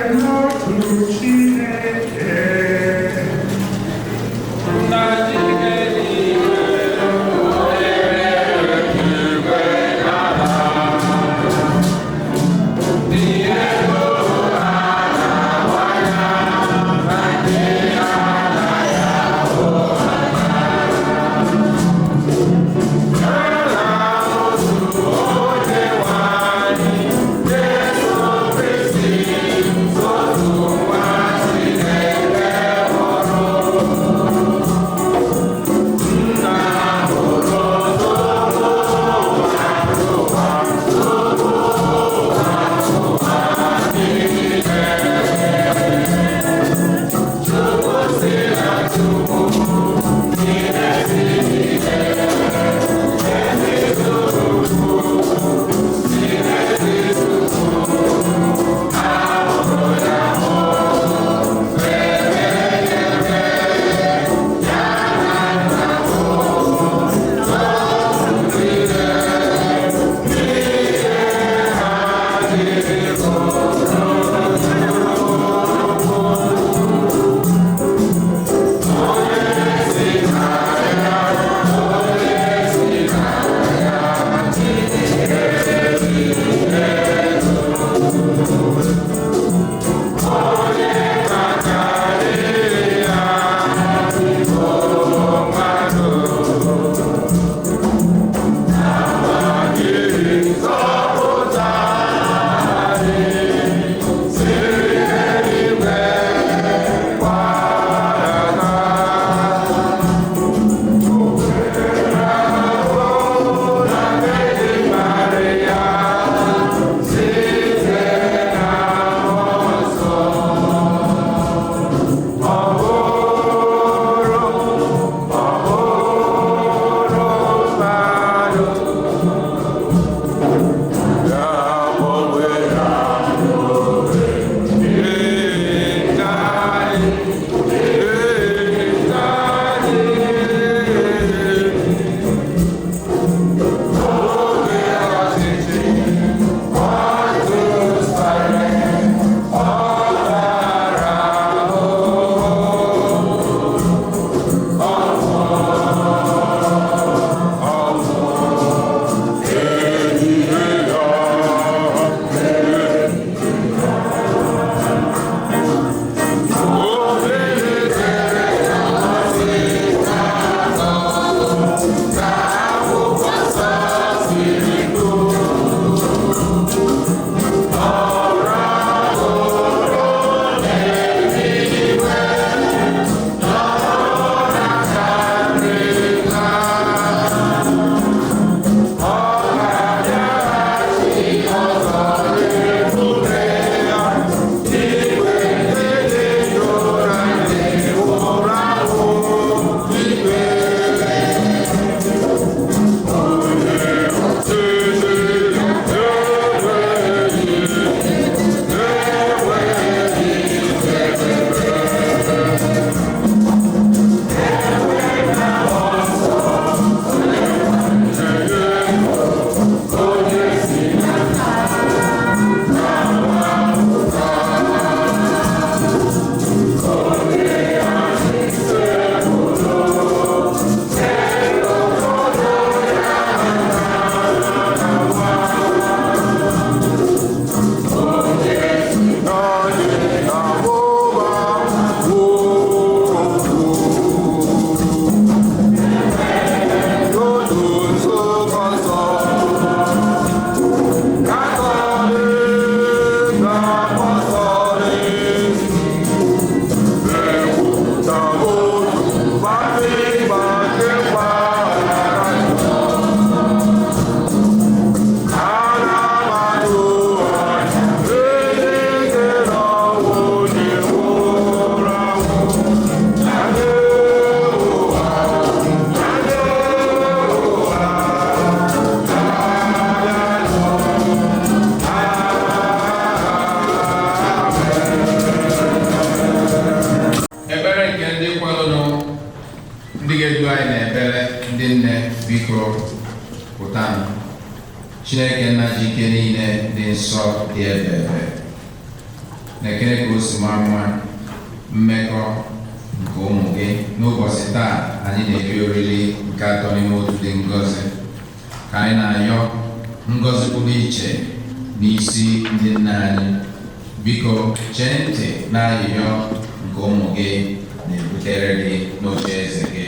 you. ndị nne biko pụtanụ. Chineke nna ji ike niile dị nsọ dị ebere na-ekele ka o si maa mma mmekọ nke ụmụ gị n'ụbọchị taa anyị na-eri oriri nke atọ n'ime otu dị ngọzi, ka anyị na-ayọ ngọzi pụrụ iche n'isi ndị nna anyị. Biko chee ntị n'ayịyọ nke ụmụ gị na-ebutere gị n'oche eze gị.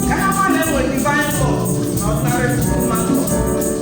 Ka ha ma na-enwe divine law na ordinary people.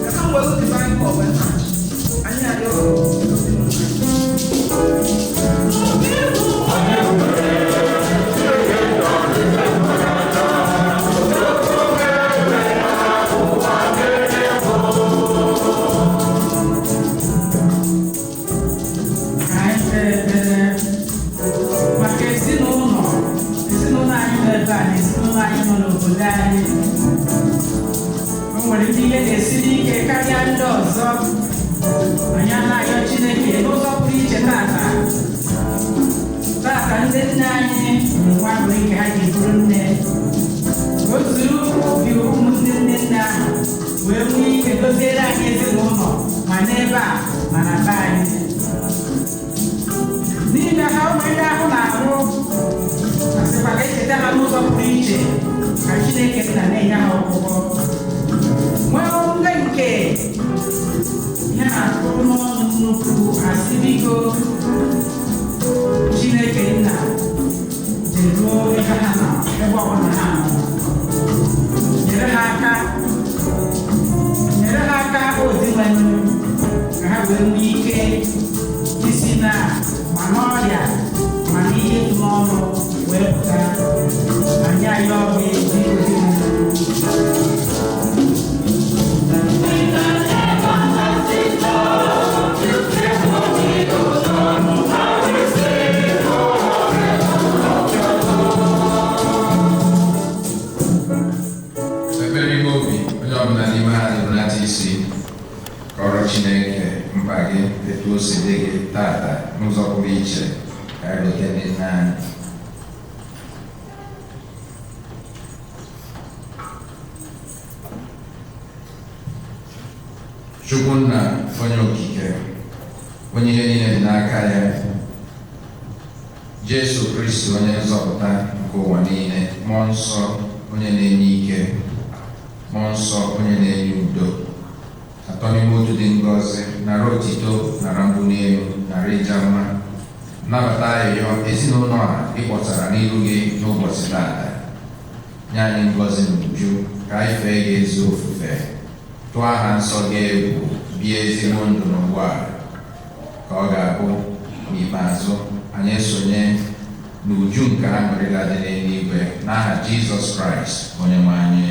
Chukwunna onye okike onye ihe niile dị n'aka ya, Jesu Kristi onye nzọpụta nke ụwa niile, mmụọ nsọ onye na-enye ike, mmụọ nsọ onye na-enye udo, atọ n'ime otu dị ngọzi, nara otito, nara mbuli elu, nara ịja mma, nnabata ayọyọ ezinụlọ a ịkpọtara n'iru gị n'ụbọchị taata. Nye anyị ngọzi na uju ka anyị fee gị ezi ofufe, tụọ aha nsọ gị egwu, bie ezigbo ndụ n'ụwa ka ọ ga-abụ n'ikpeazụ anyị esonye n'uju nke aṅụrịla dị n'eluigwe n'aha Jizọs Kraịst onye nwe anyị.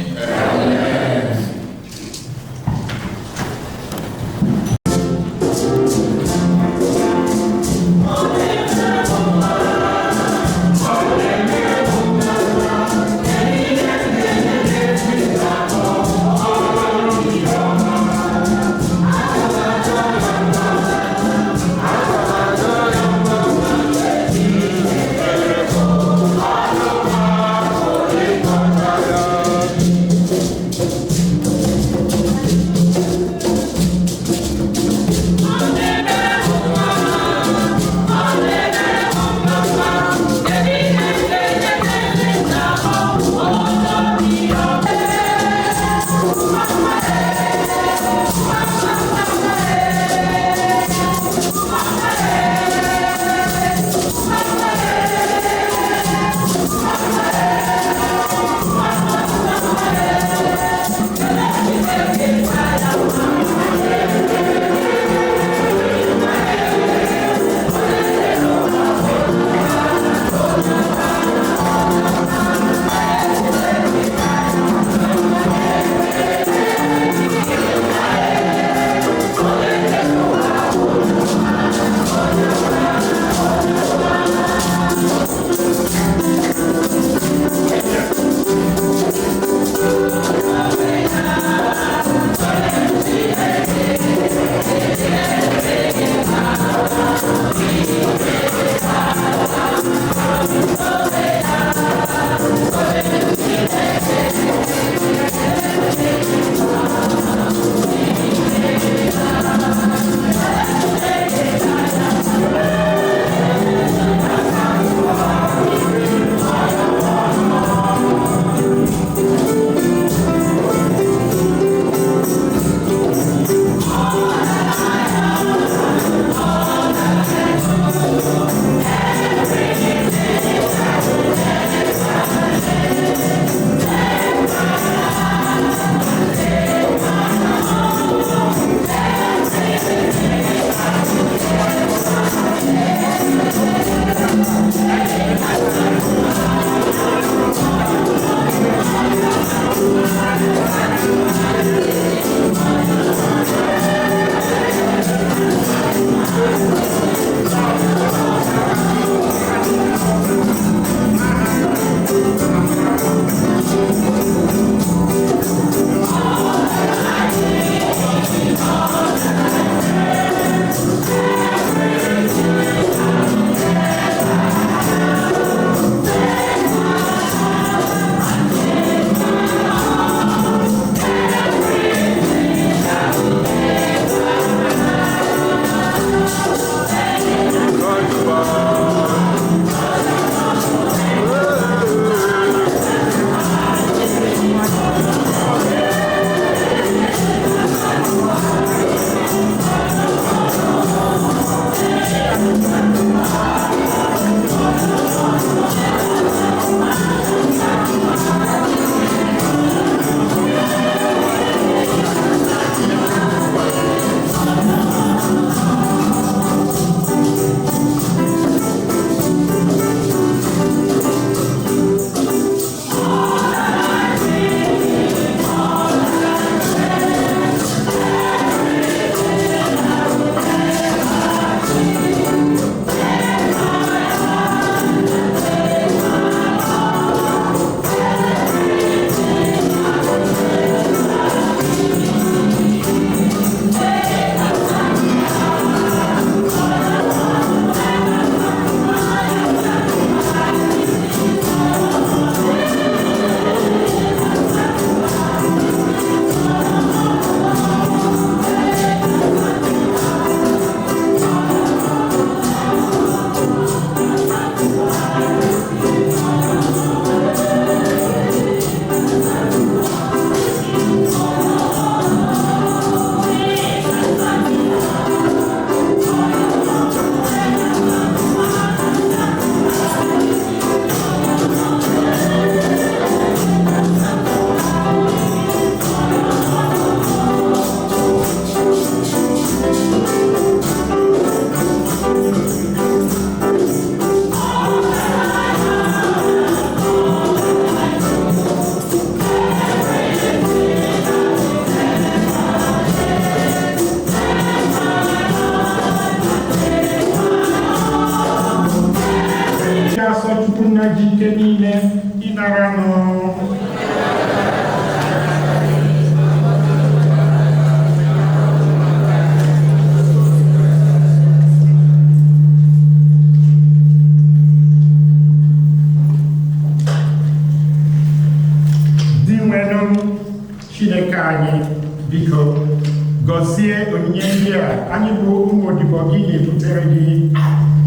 gọzie onyinye ndị a anyị bụ ụmụ odibo gị na-ebutere gị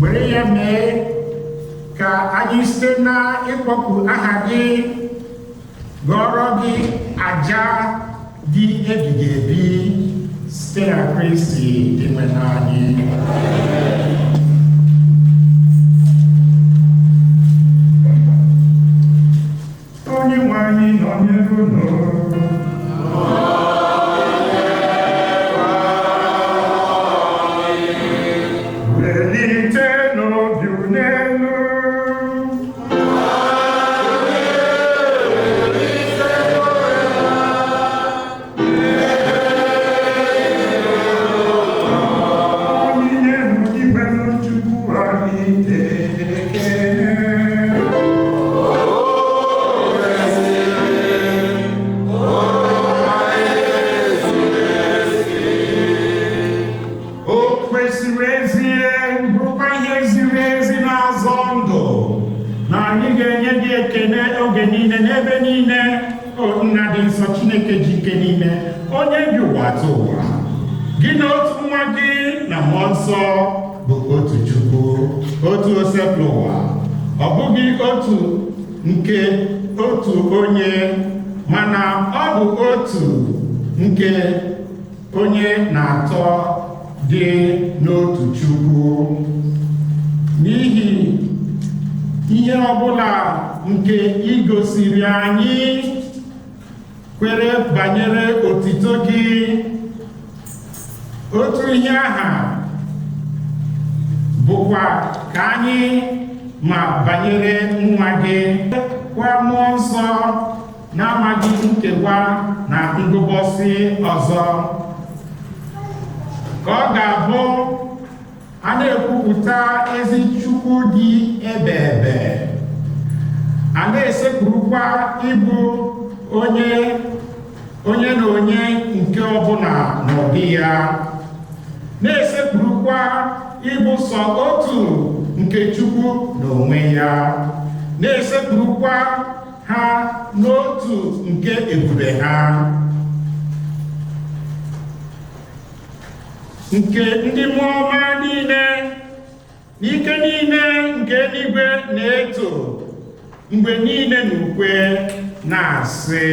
were ya mee ka anyị site na ịkpọku aha gị gọrọ gị aja dị ebighị ebi site na Kristi dị nwe anyị. Onye nwe anyị nọnyere unu. Gị na otu nwa gị na mmụọ nsọ bụ otu Chukwu, otu osepụrụ ụwa, ọ bụghị otu nke otu onye, mana ọ bụ otu nke onye na-atọ dị n'otu Chukwu. N'ihi ihe ọbụla nke ị gosiri anyị kwere banyere otito gị, otu ihe aha bụkwa ka anyị ma banyere nwa gị kwa mmụọ nsọ na-amaghị nkewa na ngụbọsị ọzọ, ka ọ ga-abụ a na-ekwupụta ezi Chukwu dị ebe ebe, a na-esekpurukwa ịbụ onye na onye nke ọbụla n'ụdị ya, na-esekpurukwa ịbụ sọ otu nke Chukwu n'onwe ya, na-esekpurukwa ha n'otu nke ebube ha, nke ndị mmụọ ọma niile n'ike niile nke eluigwe na-eto mgbe niile n'ukwe na-asị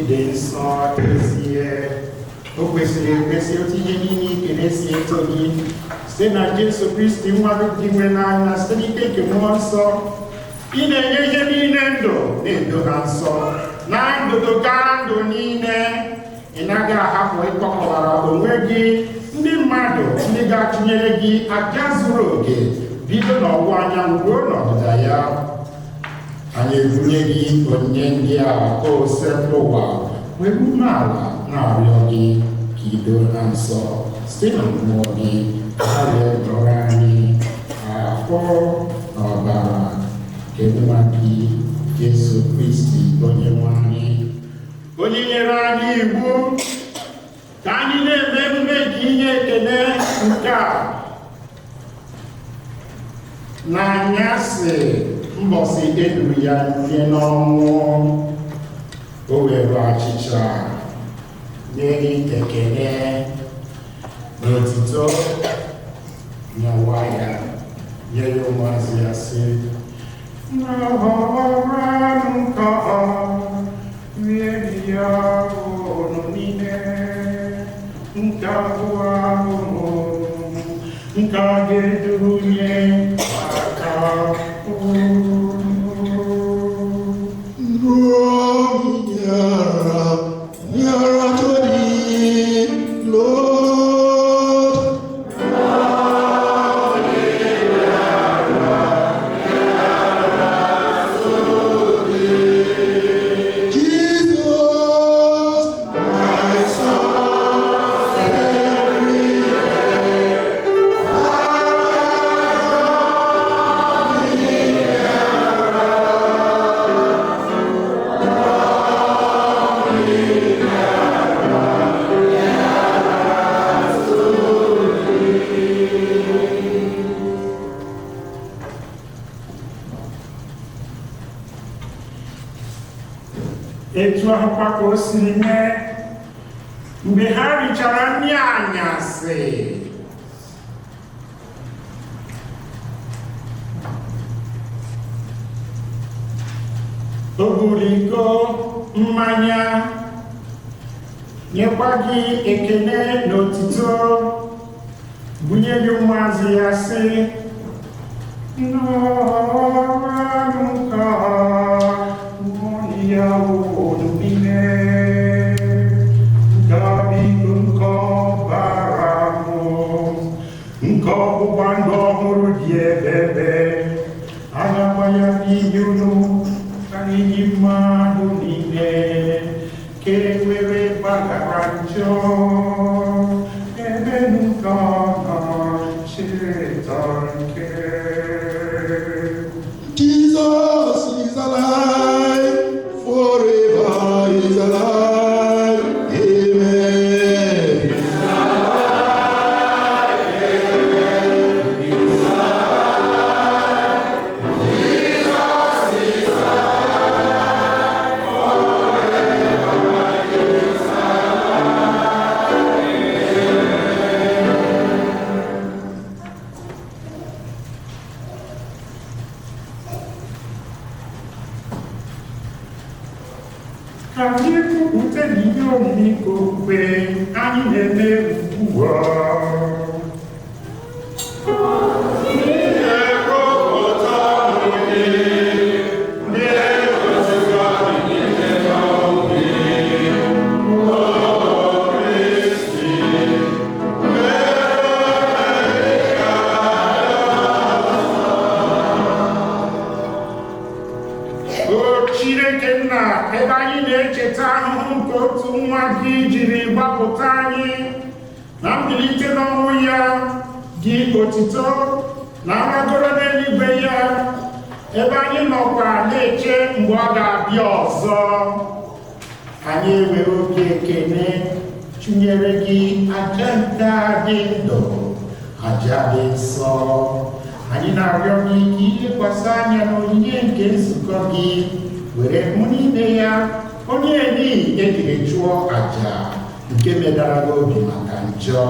ịdị nsọ ezie. O kwesịrị ekwesị otu ihe niile ike na-esi eto gị site na Jesu Kristi nwa gị nwe n'anya site n'ike nke mmụọ nsọ. Ị na-enye ihe niile ndụ na-edo ha nsọ na ndụdụ gaa ndụ niile. Ị naghị ahapụ ịkpọkọbara onwe gị ndị mmadụ ndị ga-atụnyere gị aja zuru oke bido n'ọwụwa anyanwụ ruo n'ọdịda ya. Anyị ebunye gị onyinye ndị a ka osepụ ụwa wee umeala na-arịọ gị ka ido na nsọ site na mmụọ gị ka ha wee dọrọ anyị ahụ na ọbara nke nwa gị Jesu Kristi onye nwe anyị, onye nyere anyị iwu ka anyị na-eme emume nke inye ekele nke a n'anyasị mbọsị eduru ya nye n'ọnwụ. O were achịcha nye gị ekele n'otuto nyewa ya nye ya ụmụazị ya sị, etu ahụkwa ka o siri mee mgbe ha richara nri anyasị. O buru iko mmanya nyekwa gị ekele na otuto bunye gị ụmụazị ya sị, Jesus is alive, forever is alive. Amen. He's alive, amen. He's alive. Jesus is alive, forever is alive. Ka anyị kwupụta n'ihe omimi nke okpukpe anyị na-eme ugbu a. Chineke nna, ebe anyị na-echeta ahụhụ nke otu nwa gị jiri gbapụta anyị na mbilite n'ọnwụ ya, gị otito na mgbagoro n'eluigwe ya, ebe anyị nọkwa na-eche mgbe ọ ga-abịa ọzọ. Anyị ewere obi ekele chụnyere gị aja nke dị ndụ, aja dị nsọ. Anyị na-arịọ gị ka ilekwasị anya n'onyinye nke nzukọ gị, were hụ n'ime ya onye n'ihi ejiri chụọ aja nke medara n'obi maka njọ.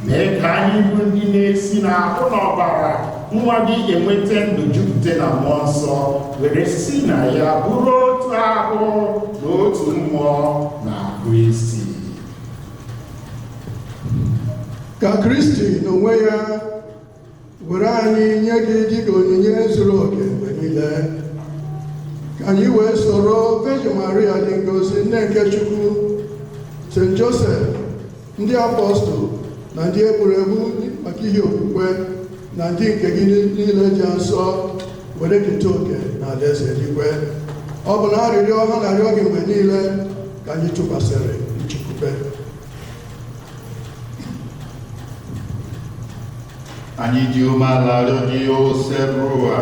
Mee ka anyị bụ ndị na-esi n'ahụ n'ọbara nwa gị enweta ndụ jupụta na mmụọ nsọ were si na ya bụrụ otu ahụ na otu mmụọ na Kristi. Ka Kristi n'onwe ya were anyị nye gị dịka onyinye zuru oke mgbe niile, ka anyị wee soro Virgin Maria dị ngọzi nne nke Chukwu, St. Joseph, ndị apọstụl na ndị egwuregwu maka ihe okwukwe na ndị nke gị niile dị nsọ were keta oke na alaeze eluigwe. Ọ bụ na arịrịọ ha na-arịọ gị mgbe niile ka anyị tụkwasịrị nchekwube. Anyị ji umeala rịọ gị oserụ ụwa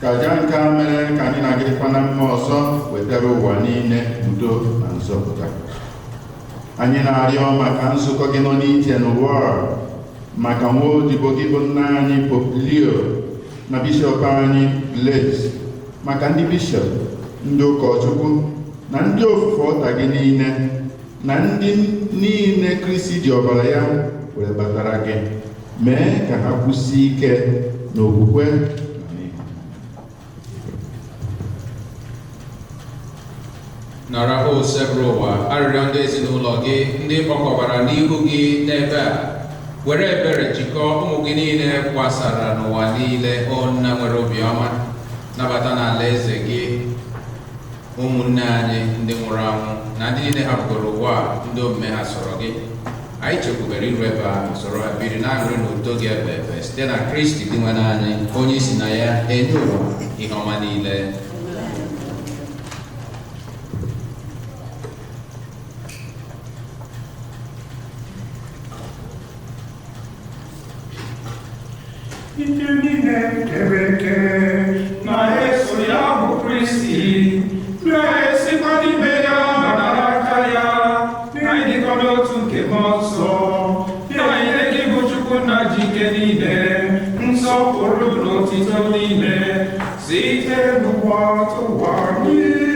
ka aja nke a mere ka anyị na-agịrịkwa na mma ọzọ wetara ụwa niile udo na nzọpụta. Anyị na-arịọ maka nzukọ gị nọ n'iche n'ụwa, maka nwa odibo gị bụ nna anyị Pope Leo na bishọp anyị Blaise, maka ndị bishọp, ndị ụkọchukwu na ndị ofufe ọta gị niile, na ndị niile Kristi ji ọbara ya were batara gị. Mee ka ha kwụsie ike n'okwukwe. nara o sebụrụ ụwa arịrịọ ndị ezinụlọ gị ndị kpọkọbara n'ihu gị n'ebe a, were ebere jikọọ ụmụ gị niile gbasara n'ụwa niile, o nna nwere obiọma, nabata n'ala eze gị ụmụnne anyị ndị nwụrụ anwụ na ndị niile hapụgoro ụwa ndị omume ha sọrọ gị. Anyị chekwubere iru ebe a soro ha biri na-aṅụrị n'udo gị ebe ebe site na Kristi dị nwe anyị, onye isi na ya enye ụwa ihe ọma niile. Ndị niile kere eke na-eso ya bụ Kristi, na-esikwa n'ime ya ma n'aka ya, na-edikọ n'otu nke mmụọ nsọ, ya nyere gị bụ Chukwu na ji ike niile, nsọpụrụ na otito niile, site n'ụwa tụwa niile.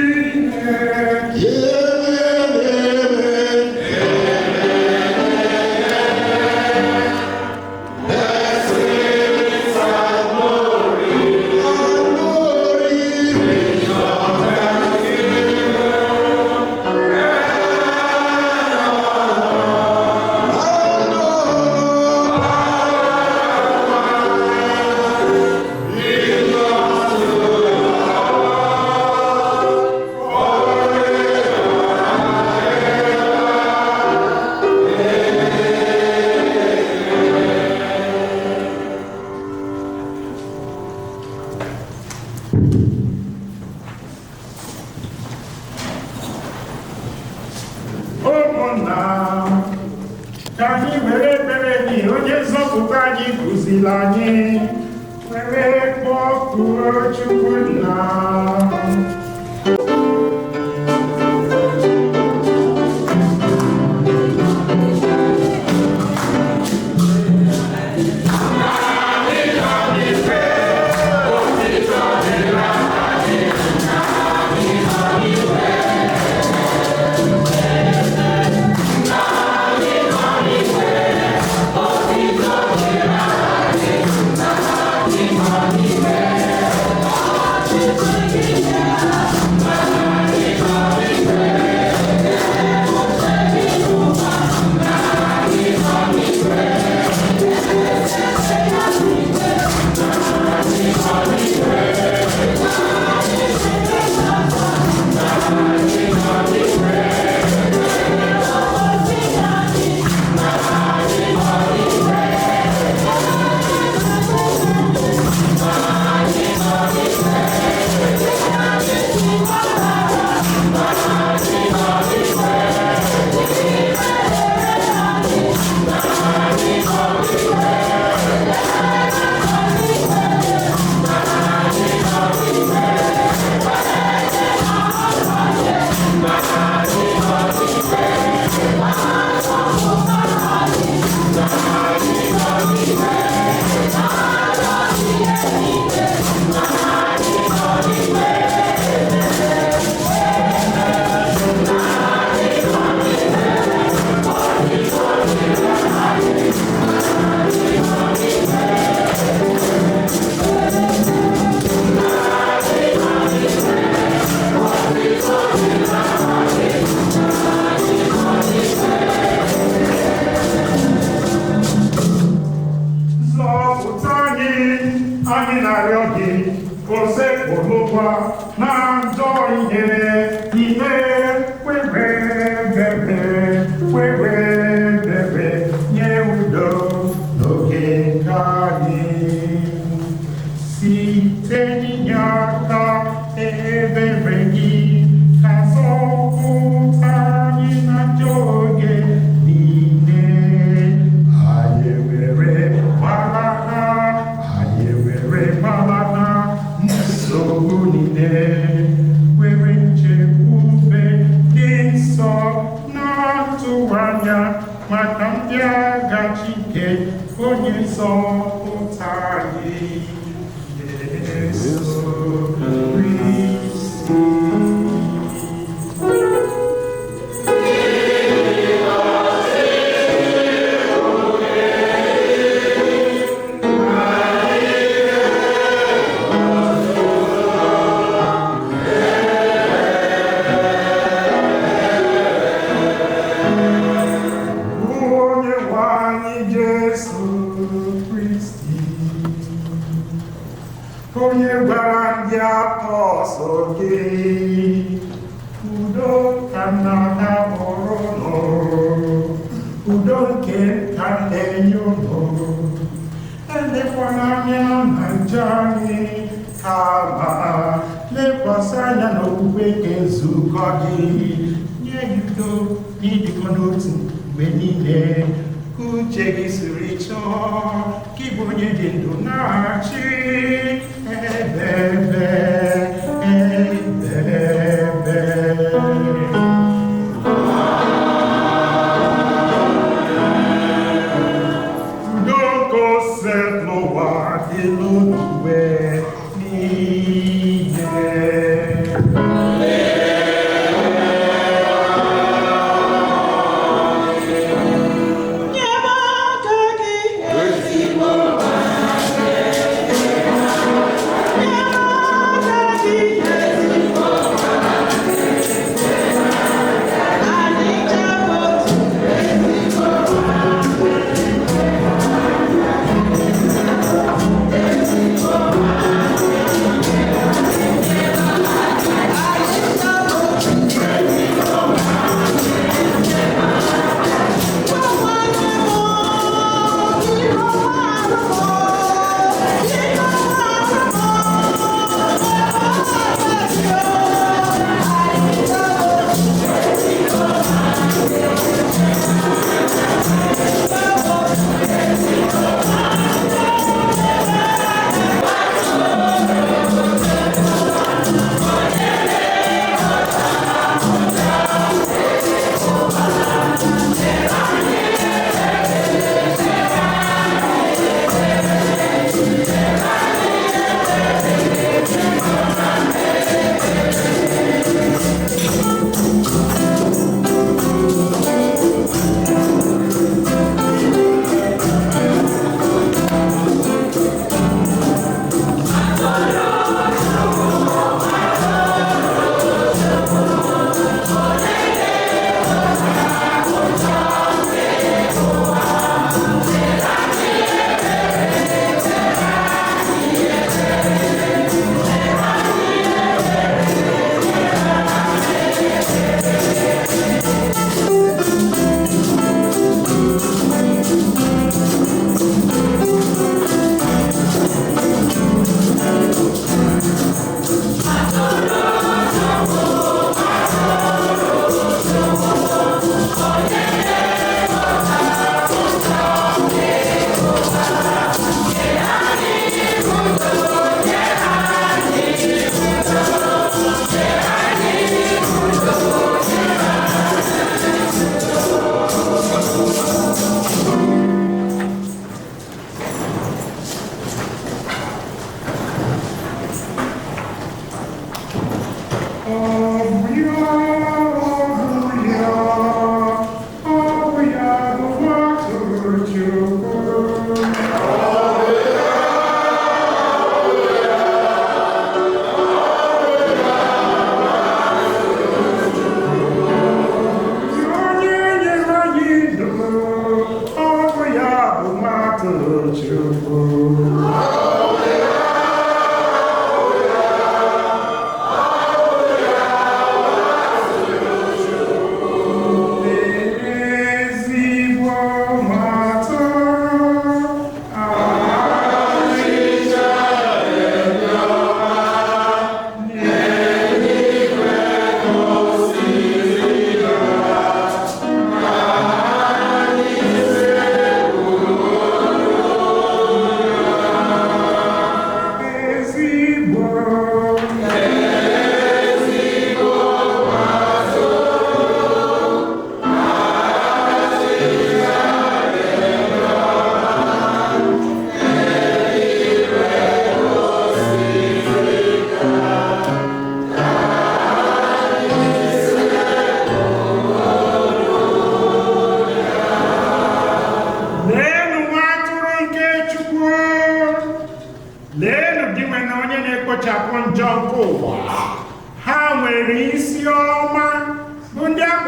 Ka anyị were ekpere gị onye nzọpụta anyị kụziri anyị, were kpọkuo Chukwu Nna. Yeah. anya maka ndị agha Chineke onye nzọpụta anyị Yesu Kristi. Onye gwara ndị apọstọl gị udo ka nna ha bụrụ unu, udo nke ka na-enye unu, elekwana anya na njọ anyị kama lekwasị anya n'okwukwe nke nzukọ gị, nye gị udo n'ịdịkọ n'otu mgbe niile ka uche gị siri chọọ ka ịbụ onye dị ndụ na-achị ebebe ebebe. Udo ka ose n'ụwa dị n'omume niile. Yeah.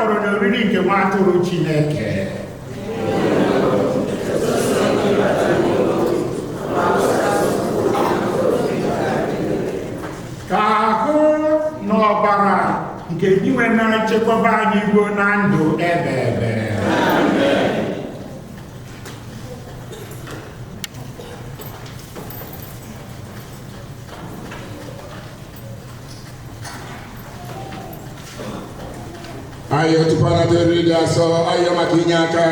kpọrọ n'oriri nke nwa atụrụ Chineke. Ka ahụ na ọbara nke iwe na-echekwaba anyị ruo na ndụ ebe ebe. Ayo tupana terili aso ayo makinyaka.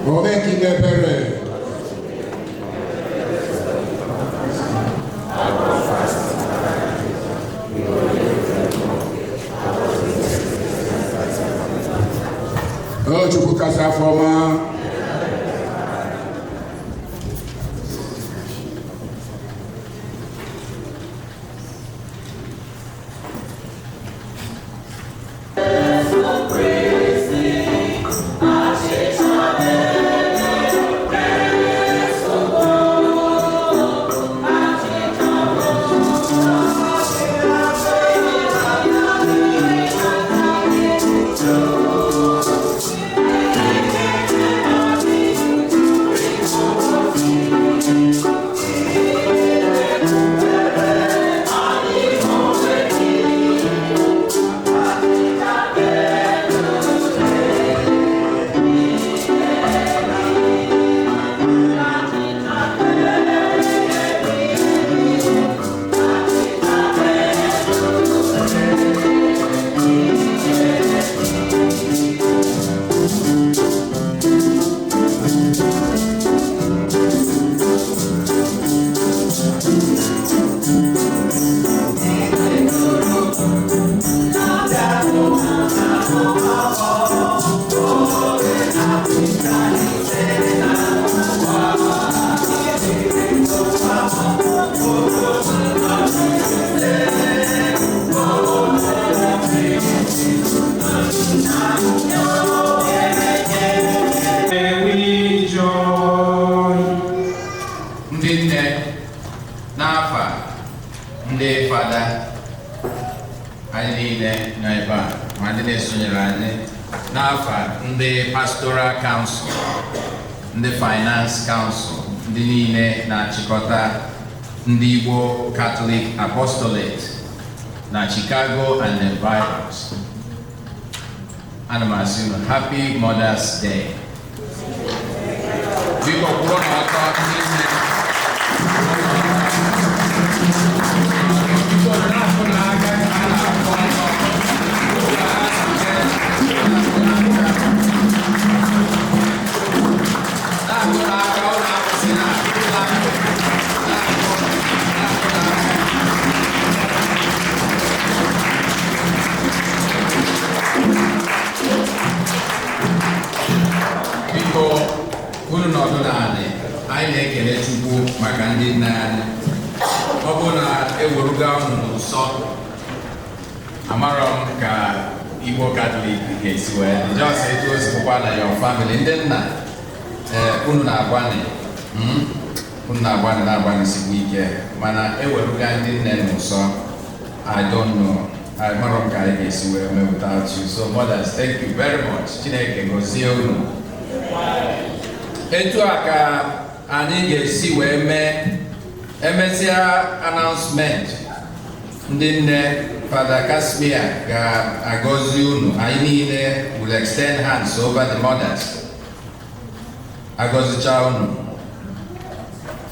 Omen kinepere. Oh, Chukwu kasa fọma. Ndị fada anyị niile nọ ebe a ma ndị na-esonyere anyị n'afa ndị pastoral council, ndị finance council, ndị niile na-achịkọta ndị Igbo Catholic Apostolate na Chicago and environs. Ana m asị unu Happy Mother's Day. Biko kwụrụ n'ọtọ ndị nne. Unu nọdụ naanị, anyị na-ekele Chukwu maka ndị nna anyị. Ọ bụ na eweruga unu n'ụsọ, amarọ m ka Igbo Catholic ga-esi wee dị. Just etu o si bụkwa na your family, ndị nna unu na-agbani na-agbanịsikwa ike, mana eweruga ndị nne n'ụsọ, I don't know. Amarọ m ka anyị ga-esi wee mee without you. So mothers, thank you very much. Chineke gozie unu. Etu a ka anyị ga-esi wee mee emesịa announcement ndị nne Father Casimir ga-agọzi unu. Anyị niile will extend hands over the mothers. Agọzicha unu.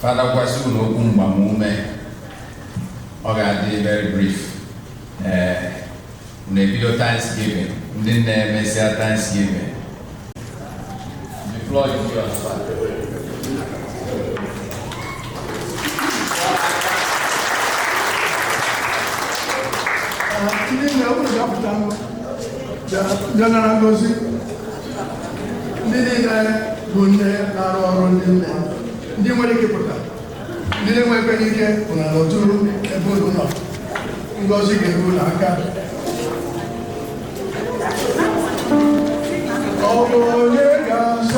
Father gwasị unu okwu mgbamume. Ọ ga-adị very brief. Na-ebido Thanksgiving. Ndị nne emesịa Thanksgiving. The floor is yours, Father. Ndị nne ọbụla ga-apụta bịa nara ngozi. Ndị niile bụ nne na-arụ ọrụ ndị nne, ndị nwere ike pụta, ndị na-enwekwe n'ike bụ na n'otu ebe unu nọ. Ngozi ga-eru n'aka. Ọ bụ onye ga-asị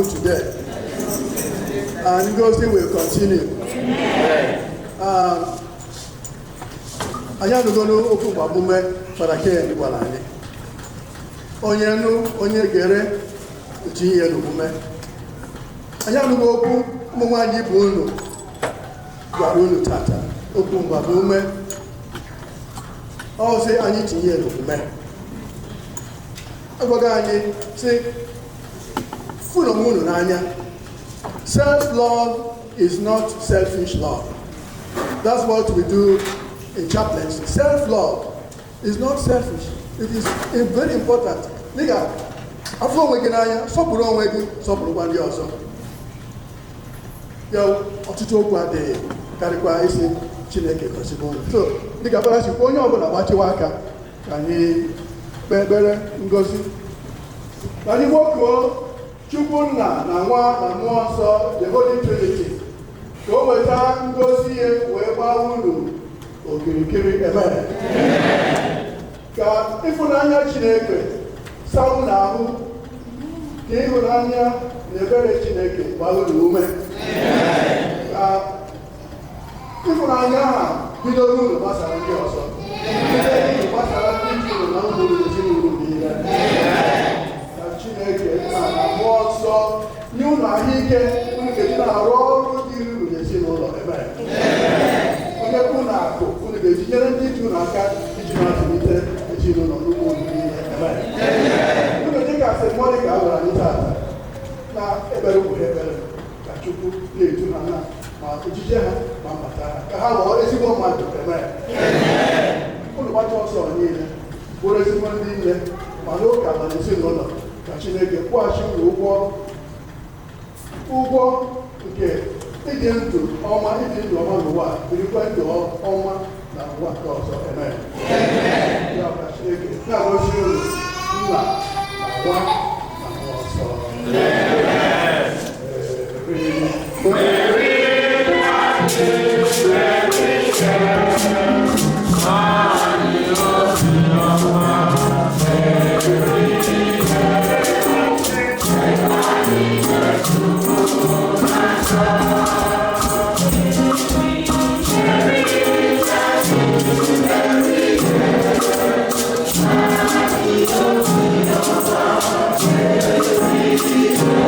Today, and Ngozi will continue. Anya nugonu okwu gbamume fara ke gwara anyị. Onye nụ onye gere uchi ihe n'omume. Anya nugo okwu ụmụ nwaanyị bụ unu gwara unu tata okwu gbamume. Ọ sị anyị tinye n'omume. Agwaga anyị sị self-love is not selfish love. That's what we do in chaplaincy. Self-love is not selfish. It is very important. Nigga, afọ onwe gị n'anya, sọpụrụ onwe gị, sọpụrụkwa ndị ọzọ. Ya ọtụtụ okwu adịghị karịkwa isi Chineke gọzibo unu. So, dịka bara sikwa onye ọbụla gbachiwa aka ka anyị kpee ekpere ngozi. Ka anyị gbokuo Chukwu Nna na Nwa na Mmụọ Nsọ, the Holy Trinity, ka o weta ngozi ihe wee gbaa unu okirikiri. Amen. Ka ịfụnanya Chineke saa unu ahụ, ka ịhụnanya na ebere Chineke gbaa unu ume. Ka ịfụnanya ha bidoro unu gbasara ndị ọzọ, unu gbasara ndị unu na ụmụ ezinụlọ niile. Chineke na Mmụọ Nsọ nye unu ahụike unu ga-eji na-arụ ọrụ dị uru n'ezinụlọ. Onye kwu na akụ unu ga-eji nyere ndị dị unu aka iji na-azụlite ezinụlọ n'ugbo unu niile. Unu dị ka semọnị ka a gwara anyị tata na ekpere ugwu ekpere ka Chukwu na-eju ha na ma ejije ha ma mbata ha ka ha ghọọ ezigbo mmadụ. Unu gbata ọsọ niile bụrụ ezigbo ndị nne ma n'oge abalị ezinụlọ ka Chineke kwụghachi unu ụgwọ nke ịdị ndụ ọma n'ụwa, birikwa ndụ ọma na ụwa nke ọzọ. Amen. Ya ka Chineke na-agọzi unu Nna na Nwa na Mmụọ Nsọ. Thank you.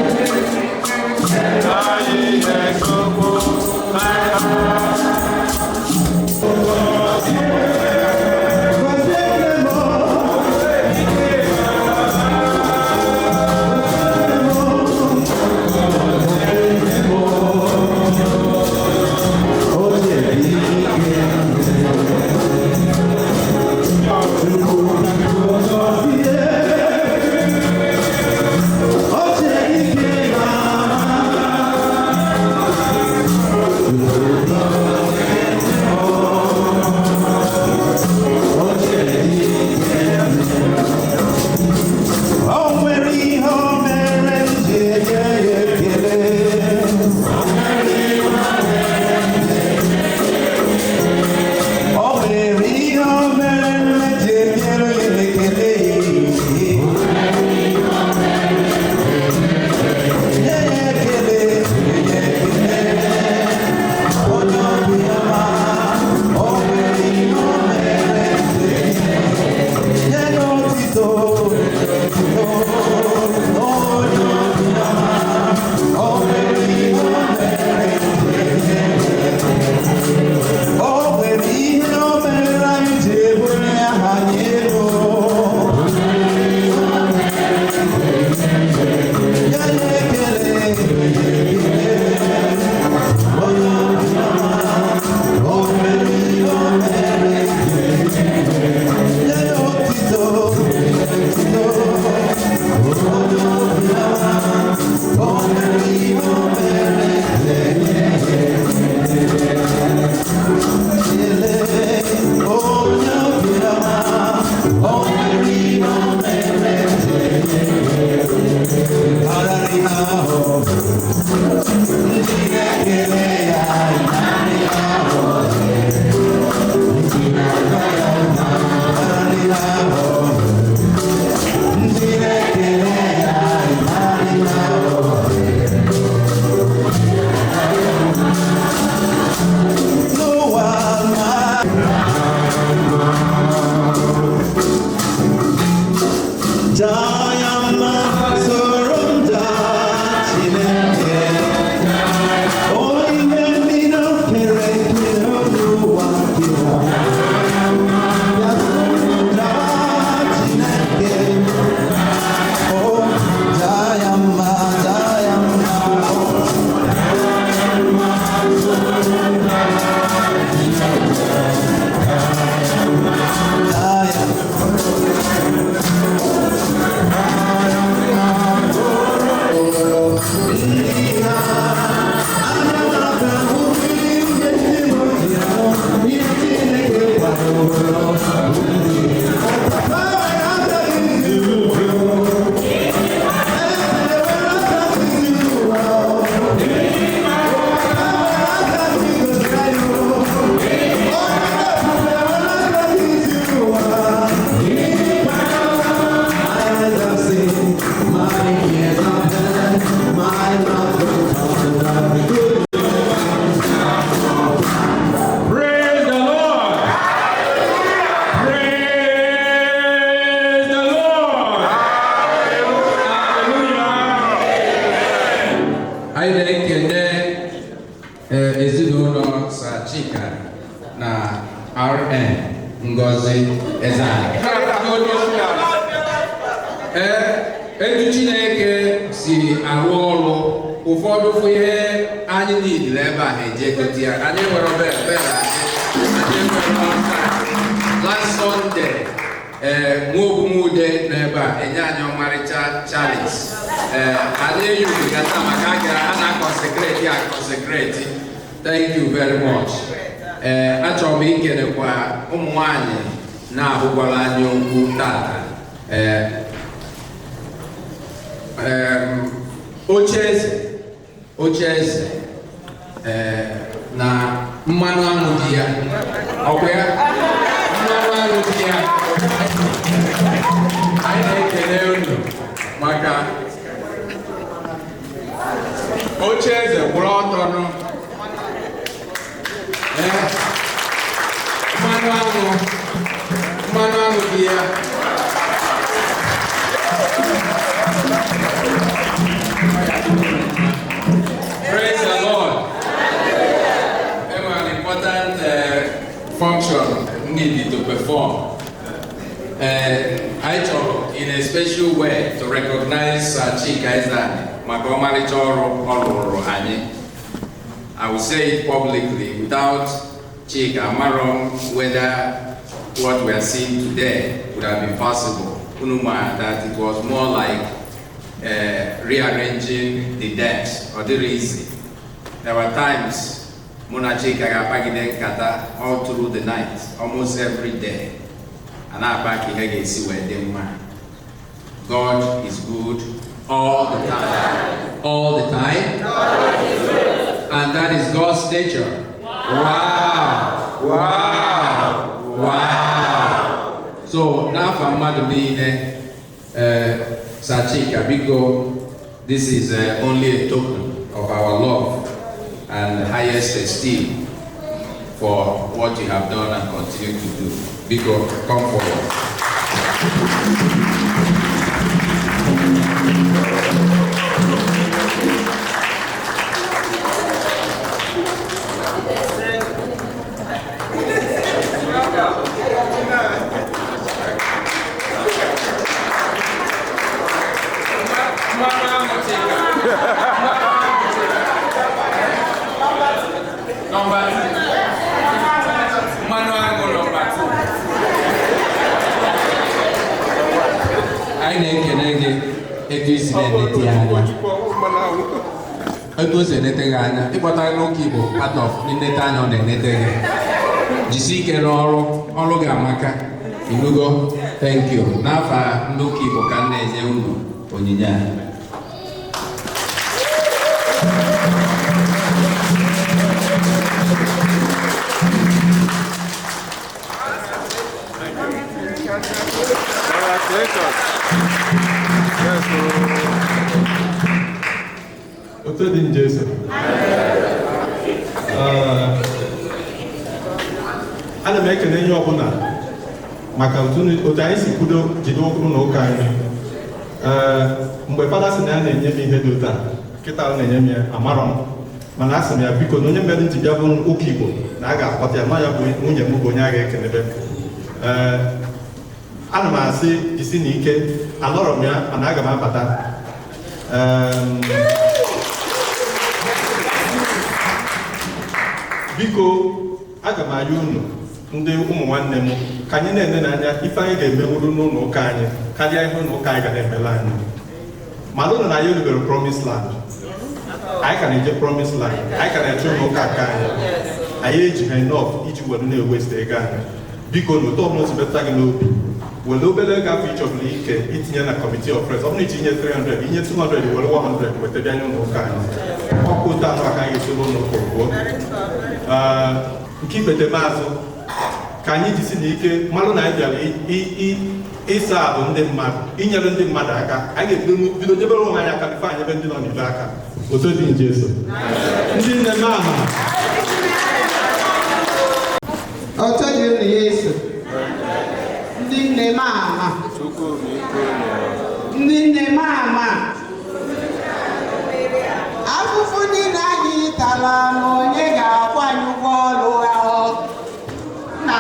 RN Ngozi Ezani. Etu Chineke si arụ ọrụ ụfọdụ fụ ihe anyị niile ebe a ejekọta ya. Anyị nwere obere last Sunday Nwogumude n'ebe a enye anyị ọmarịcha Charles. Anyị eyughị gata maka a gara ha na-akọsekreti akọsekreti. Thank you very much. Achọrọ m ikelekwa ụmụ nwanyị na-ahụkwara anyị okwu tata. Ocheeze na mmanụ aṅụ dị ya. Ọkwa ya? Mmanụ aṅụ dị ya. Anyị na-ekele unu maka Ocheeze kwụrụ ọtọ nụ. Mmanụ aṅụ dị ya. Praise the Lord. An important function needed to perform. I talk in a special way to recognize Chika Ezani, Magomari Choro Oloro. I will say it publicly without Chika Amarom, whether what we are seeing today would have been possible. Unuma, that it was more like rearranging the decks or the reason. There were times Muna Chika Gapagide Kata all through the night, almost every day. And I back in see where they were. God is good all the time. All the time. And that is God's nature. Wow! Wow! Wow! So now for Madhubine Sachika, because this is only a token of our love and highest esteem for what you have done and continue to do. Biko, come forward. Part of Jisike ọrụ ga-amaka inugo. Thank you. N'afa nnuku Igbo ka na-enye unu onyinye a. Otu dị Jesu. Ana m ekele ihe ọbụla maka otu anyị si kwudo jide okwu n'ụka anyị. Mgbe fada sị na ya na-enye m ihe dị ụta, kịta ọ na-enye m ya amarọ m, mana a sị m ya biko na onye mere ntị bịa bụ ụka Igbo na a ga-akpọta ya, ma ya bụ nwunye m bụ onye a ga-ekelebe. Ana m asị isi na ike, anọrọ m ya mana aga m abata. Biko aga m ayọ unu ndị ụmụ nwanne m ka anyị na-ene n'anya ife anyị ga-emewuru n'ụlọ ụka anyị karịa ihe ụlọ ụka anyị ga na-emela anyị. Mana ụlọ na ya erubere promise land, anyị ka na-eje promise land, anyị ka na-eche ụlọ ụka nke anyị eji ha enough iji were na-ewesta ego anyị. Biko na ụtọ ọbụla osibeta gị n'obi, were obere ego afọ ịchọbụla ike itinye na committee of friends. Ọ bụrụ itinye 300, inye 200, were 100 weta bịa nye ụlọ ụka anyị. Ọkụ ụtọ anụ aka anyị esoro ụlọ ụka ugbo. Nke ikpete maazụ ka anyị jisi n'ike mmanụ na anyị bịara ịsa abụ ndị mmadụ, inyere ndị mmadụ aka. Anyị ga-ebido debere onwe anyị aka ife anyị ebe ndị nọ n'ile aka. Otu dị Jesu. Ndị nne m ama. Otu dị Yesu. Ndị nne m ama. Ndị nne m ama. Afụfụ niile anyị tara na onye ga-akwụ anyị ụgwọ ọrụ ahụ. Na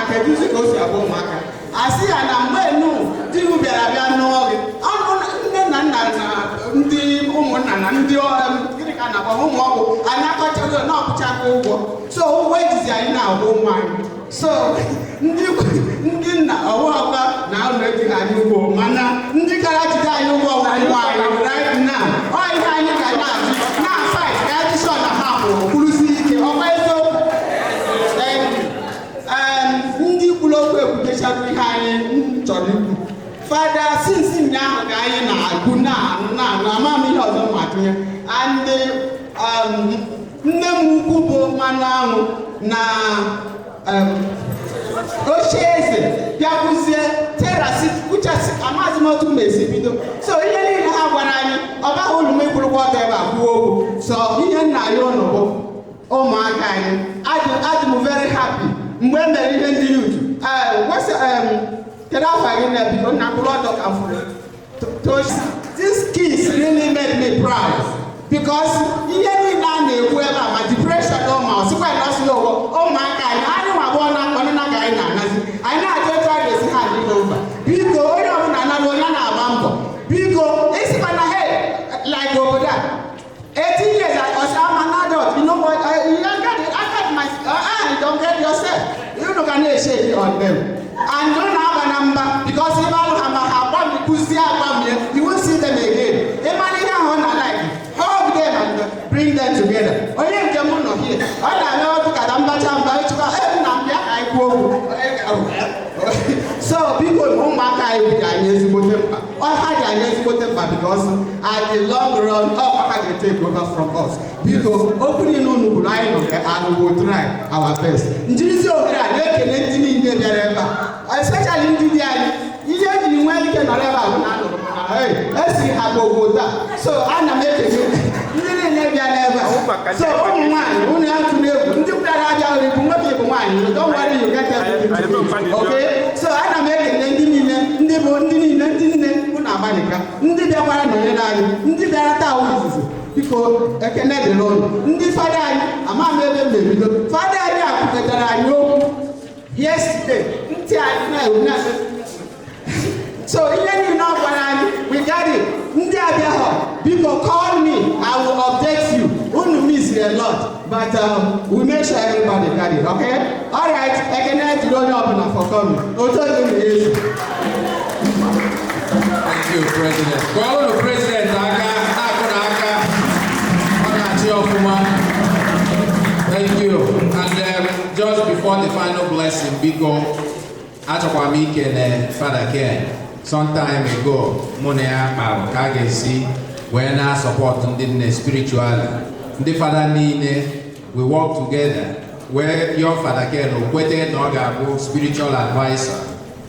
ụmụaka eduzi ka o si agwa ụmụaka asị ya na mgbe nu di m bịara bịa nụọ gị nne na nna na ndị ụmụnna na ndị gịnị ka na-akpọ ụmụ ọgwụ anyị akọchago na ọkụchaka ụgwọ so ụgwọ ejizi anyị na-agwụ ụmụ anyị so ndị nna ọwa na ụlọ ejighị anyị ụgwọ mana ndị kara jide anyị ụgwọ ụmụ anyị right now ọ ihe anyị ga na-ajụ na-fight ka ajụsọ na ha pụrụ kwurusi ike ọkwa eziokwu ndị kwuru okwu ekwutechara ihe anyị chọrọ ikwu fada sinsi ụnyaahụ ka anyị na-agụ na ama m ihe ọzọ ma tụnye ndị nne m ukwu bụ mmanụ aṅụ na oche eze bịakwuzie terasi kụchasị amaghịzi m otu mesi bido so ihe niile ha gwara anyị ọ baghị ụlọ m ekwurụkwa ọga ebe a kwuo okwu so ihe nna ya ụlọ bụ ụmụaka anyị adị m very happy mgbe e mere ihe ndị yutu kedu afọ gị na biko na mkpụrụ ọdọ ka mfụrụ these kids really made me proud because ihe niile a na-ekwu ebe a ma depression ma ọsịkwa ịnọsị ụgwọ ụmụaka anyị nwa abụọ na akpọ nna ka anyị na-anazi anyị na-ajụ etu a ga-esi ha adịghị ụba biko onye ọbụla anara onye na-agba mbọ biko esikwa na he like obodo a 18 years ọsị ama na adult you know what don't get yourself you can shake on them and don't have a number because if I don't have one kuzi you won't see them again hug them and bring them together onye nke mụ nọ here ọ na-eme otu ka na mbacha mba ịchụkwa na mbịa ka anyị kwuo okwu so biko ụmụaka anyị dị anyị ezigbote mkpa ha dị anyị ezigbote mkpa because at the long run ha ga-take over from us biko okwu niile unu kwuru anyị nọ nke and we will try our best njirizi ohere a na-ekele ndị niile bịara ebe a especially ndị dị anyị ihe ejiri nwee ike nọrọ ebe a bụ na anụrụ esiri ha obodo a so ana m ekele ndị niile bịara ebe a so ụmụ nwaanyị unu atụrụ egwu ndị bịara abịa hụrụ ibu nwoke bụ nwaanyị don't worry you get everything okay so ana m ekele ndị niile ndị bụ ndị niile ndị nne unu agbalịka ndị bịakwara nọnyere anyị ndị bịara taa izizi biko ekene dịrị ụlọ ndị fada anyị ama m ebe m na-ebido fada anyị akụkọtara anyị okwu yesterday ntị anyị na-ewu na so ihe niile ọ gwara anyị we got it ndị abịa biko call me I will update you unu miss a lot but we make sure everybody got it okay all right ekene dịrị onye ọbụla for coming otu oge na-ezu Thank you, President. Well, the President, thank you. And just before the final blessing, because Achakwamike and Father Ken, some time ago, Monea Kagesi, when I support the spiritual, the Father Nine, we work together, where your Father Ken waited Nogabu, spiritual advisor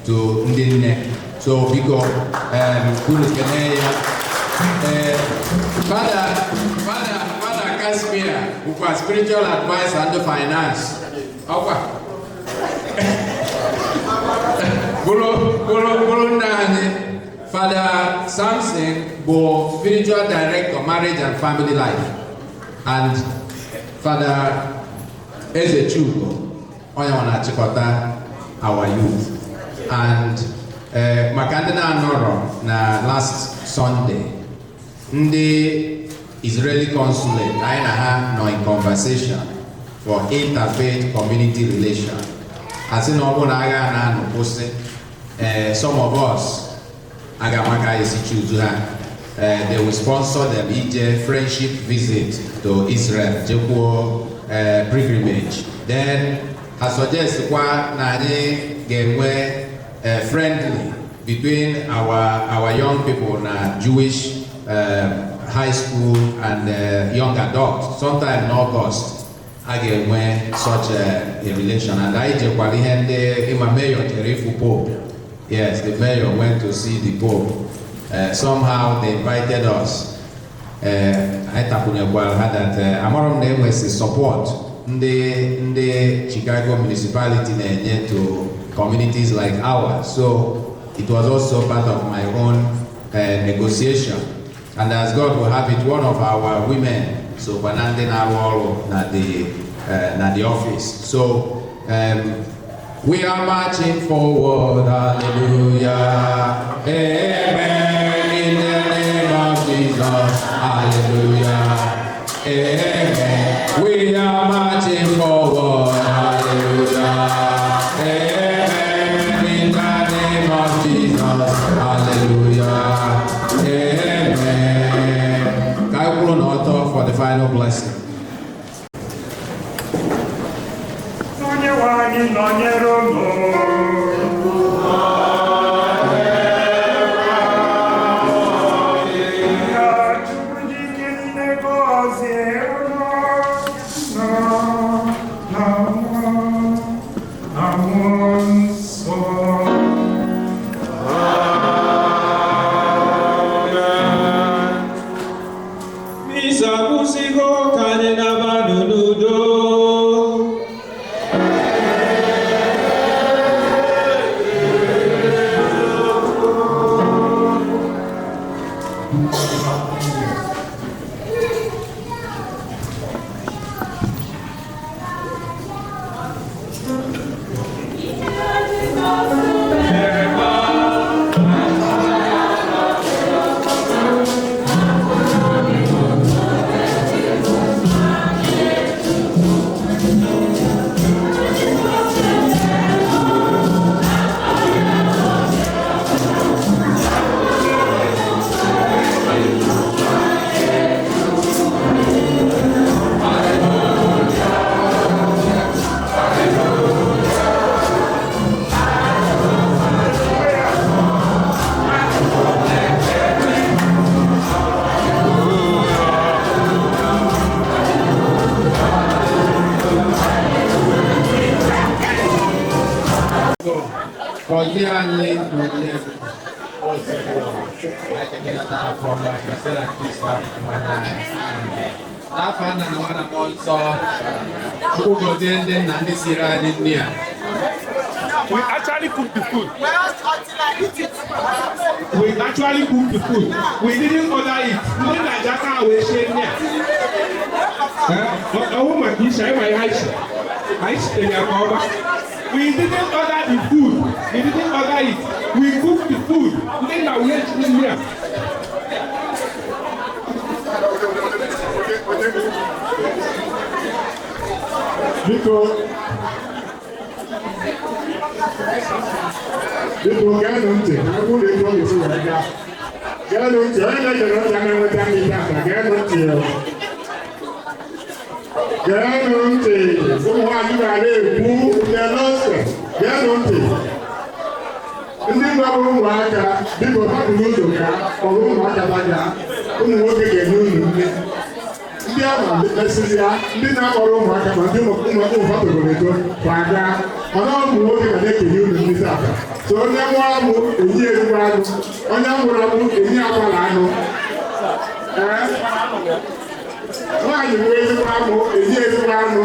to Ndine. So, because Father Casimir, who was spiritual advisor and the finance. Father Samson was spiritual director, marriage and family life. And Father Ezechuko, our youth. And Makandana Noro na last Sunday, the Israeli consulate, I and her no in conversation for interfaith community relation. As in Obonaga and Poste, some of us, Agamaka is choose they will sponsor the BJ friendship visit to Israel, Jeko pilgrimage. Then I suggest one Nani Game friendly between our young people na Jewish high school and young adults. Sometime in August, I get when such a relation. And I just mayor Terifu Pope. Yes, the mayor went to see the Pope. Somehow they invited us. I had that Amorom name was support the Chicago municipality to communities like ours. So it was also part of my own negotiation. And as God will have it, one of our women, so Banande Nawolo, na the office. So We are marching forward, hallelujah. Amen. In the name of Jesus, hallelujah. Amen. We are marching forward, hallelujah. Amen. In the name of Jesus, hallelujah. Amen. God will not talk for the final blessing. We actually cook the food. We actually cook the food. We didn't order it. We didn't just how we share here. We didn't order the food. We didn't order it. We cooked the food. Then we went here. Biko gẹ́nu ntị, agwụ na-ekwu ọgụ si wee gaa. Gẹ́nu ntị, onye na-ejere ọja na-enweta ndị aka, gẹ́nu ntị ya. Gẹ́nu ntị, ụmụ nwanyị na-ekwu ndị nọọsụ, gẹ́nu ntị. Ndị gbara ụmụaka, biko ha bụ n'ụzọ ka ọrụ ụmụaka baga, ụmụ nwoke ga-enye unu nne. Ndị ama mesịrị ya, ndị na-akpọrọ ụmụaka ma ndị ụmụaka ụfọdụ eto kwaga, mana ụmụ nwoke ga na-ekenye unu ndị aka. So onye nwụrụ amụ enyi ezigbo anụ, onye nwụrụ amụ enyi akwala anụ. Nwaanyị nwere ezigbo amụ enyi ezigbo anụ,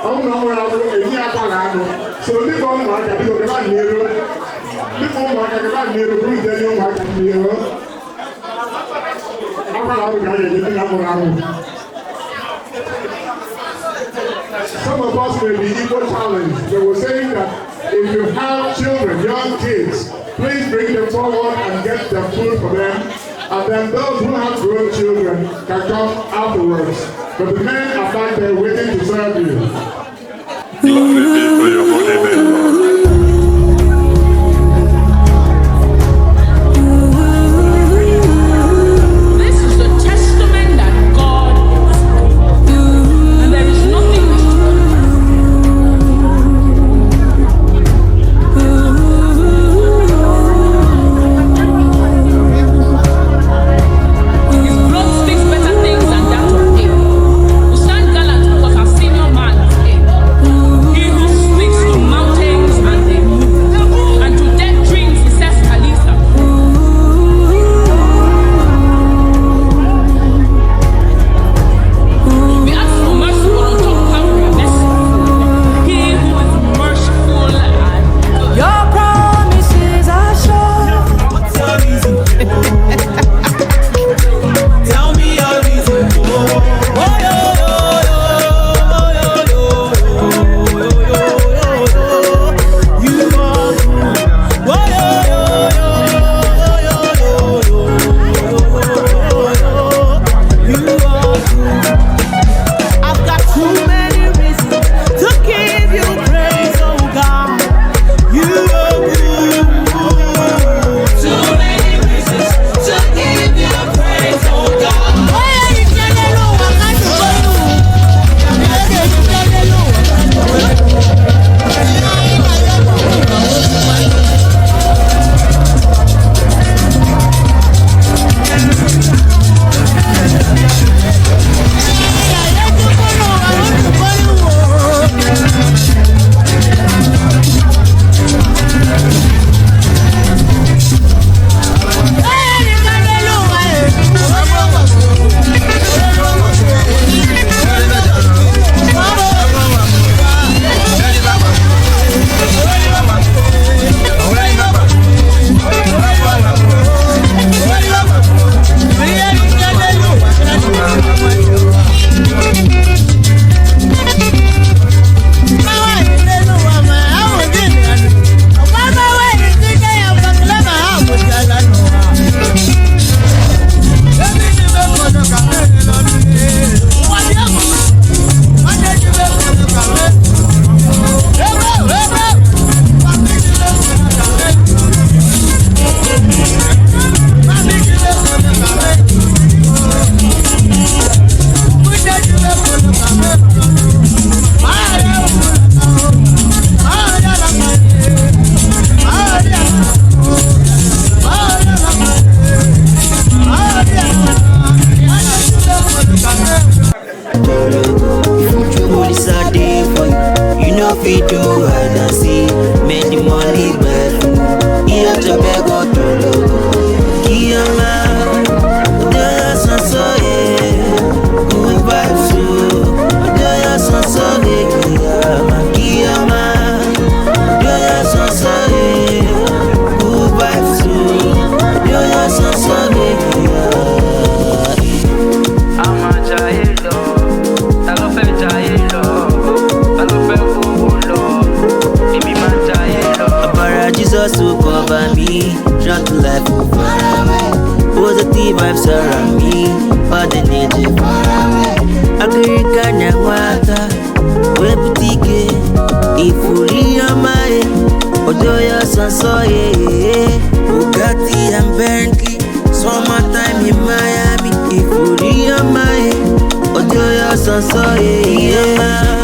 ọnwụrụ nwụrụ amụ enyi akwala anụ. So dịka ụmụaka biko gaba n'elu, dịka ụmụaka gaba n'elu bụrụ nje nye ụmụaka n'elu. Akwala anụ ga na-enye ndị na-amụrụ amụ. Some of us may be equal challenged. They were saying that if you have children, young kids, please bring them forward and get the food for them. And then those who have grown children can come afterwards. But the men are back there waiting to serve you. Glory be to your holy name, Lord. He who fit do hide and seek, make the money back. Here to beg or to logo. Kiyama, there's a soul, good vibes you. There's a soul, Kiyama, there's a soul, good vibes you. There's a soul, I'm a child, I love a child, I love a cool, baby, my child. Para Jesus to cover me, drunk to life far away. Positive vibes around me, for the nature far away. Agrika nyangwata, we boutique, ifuri amae, odoya sansoye, Bugatti and Bentley, summertime in Miami, ifuri amae, odoya sansoye.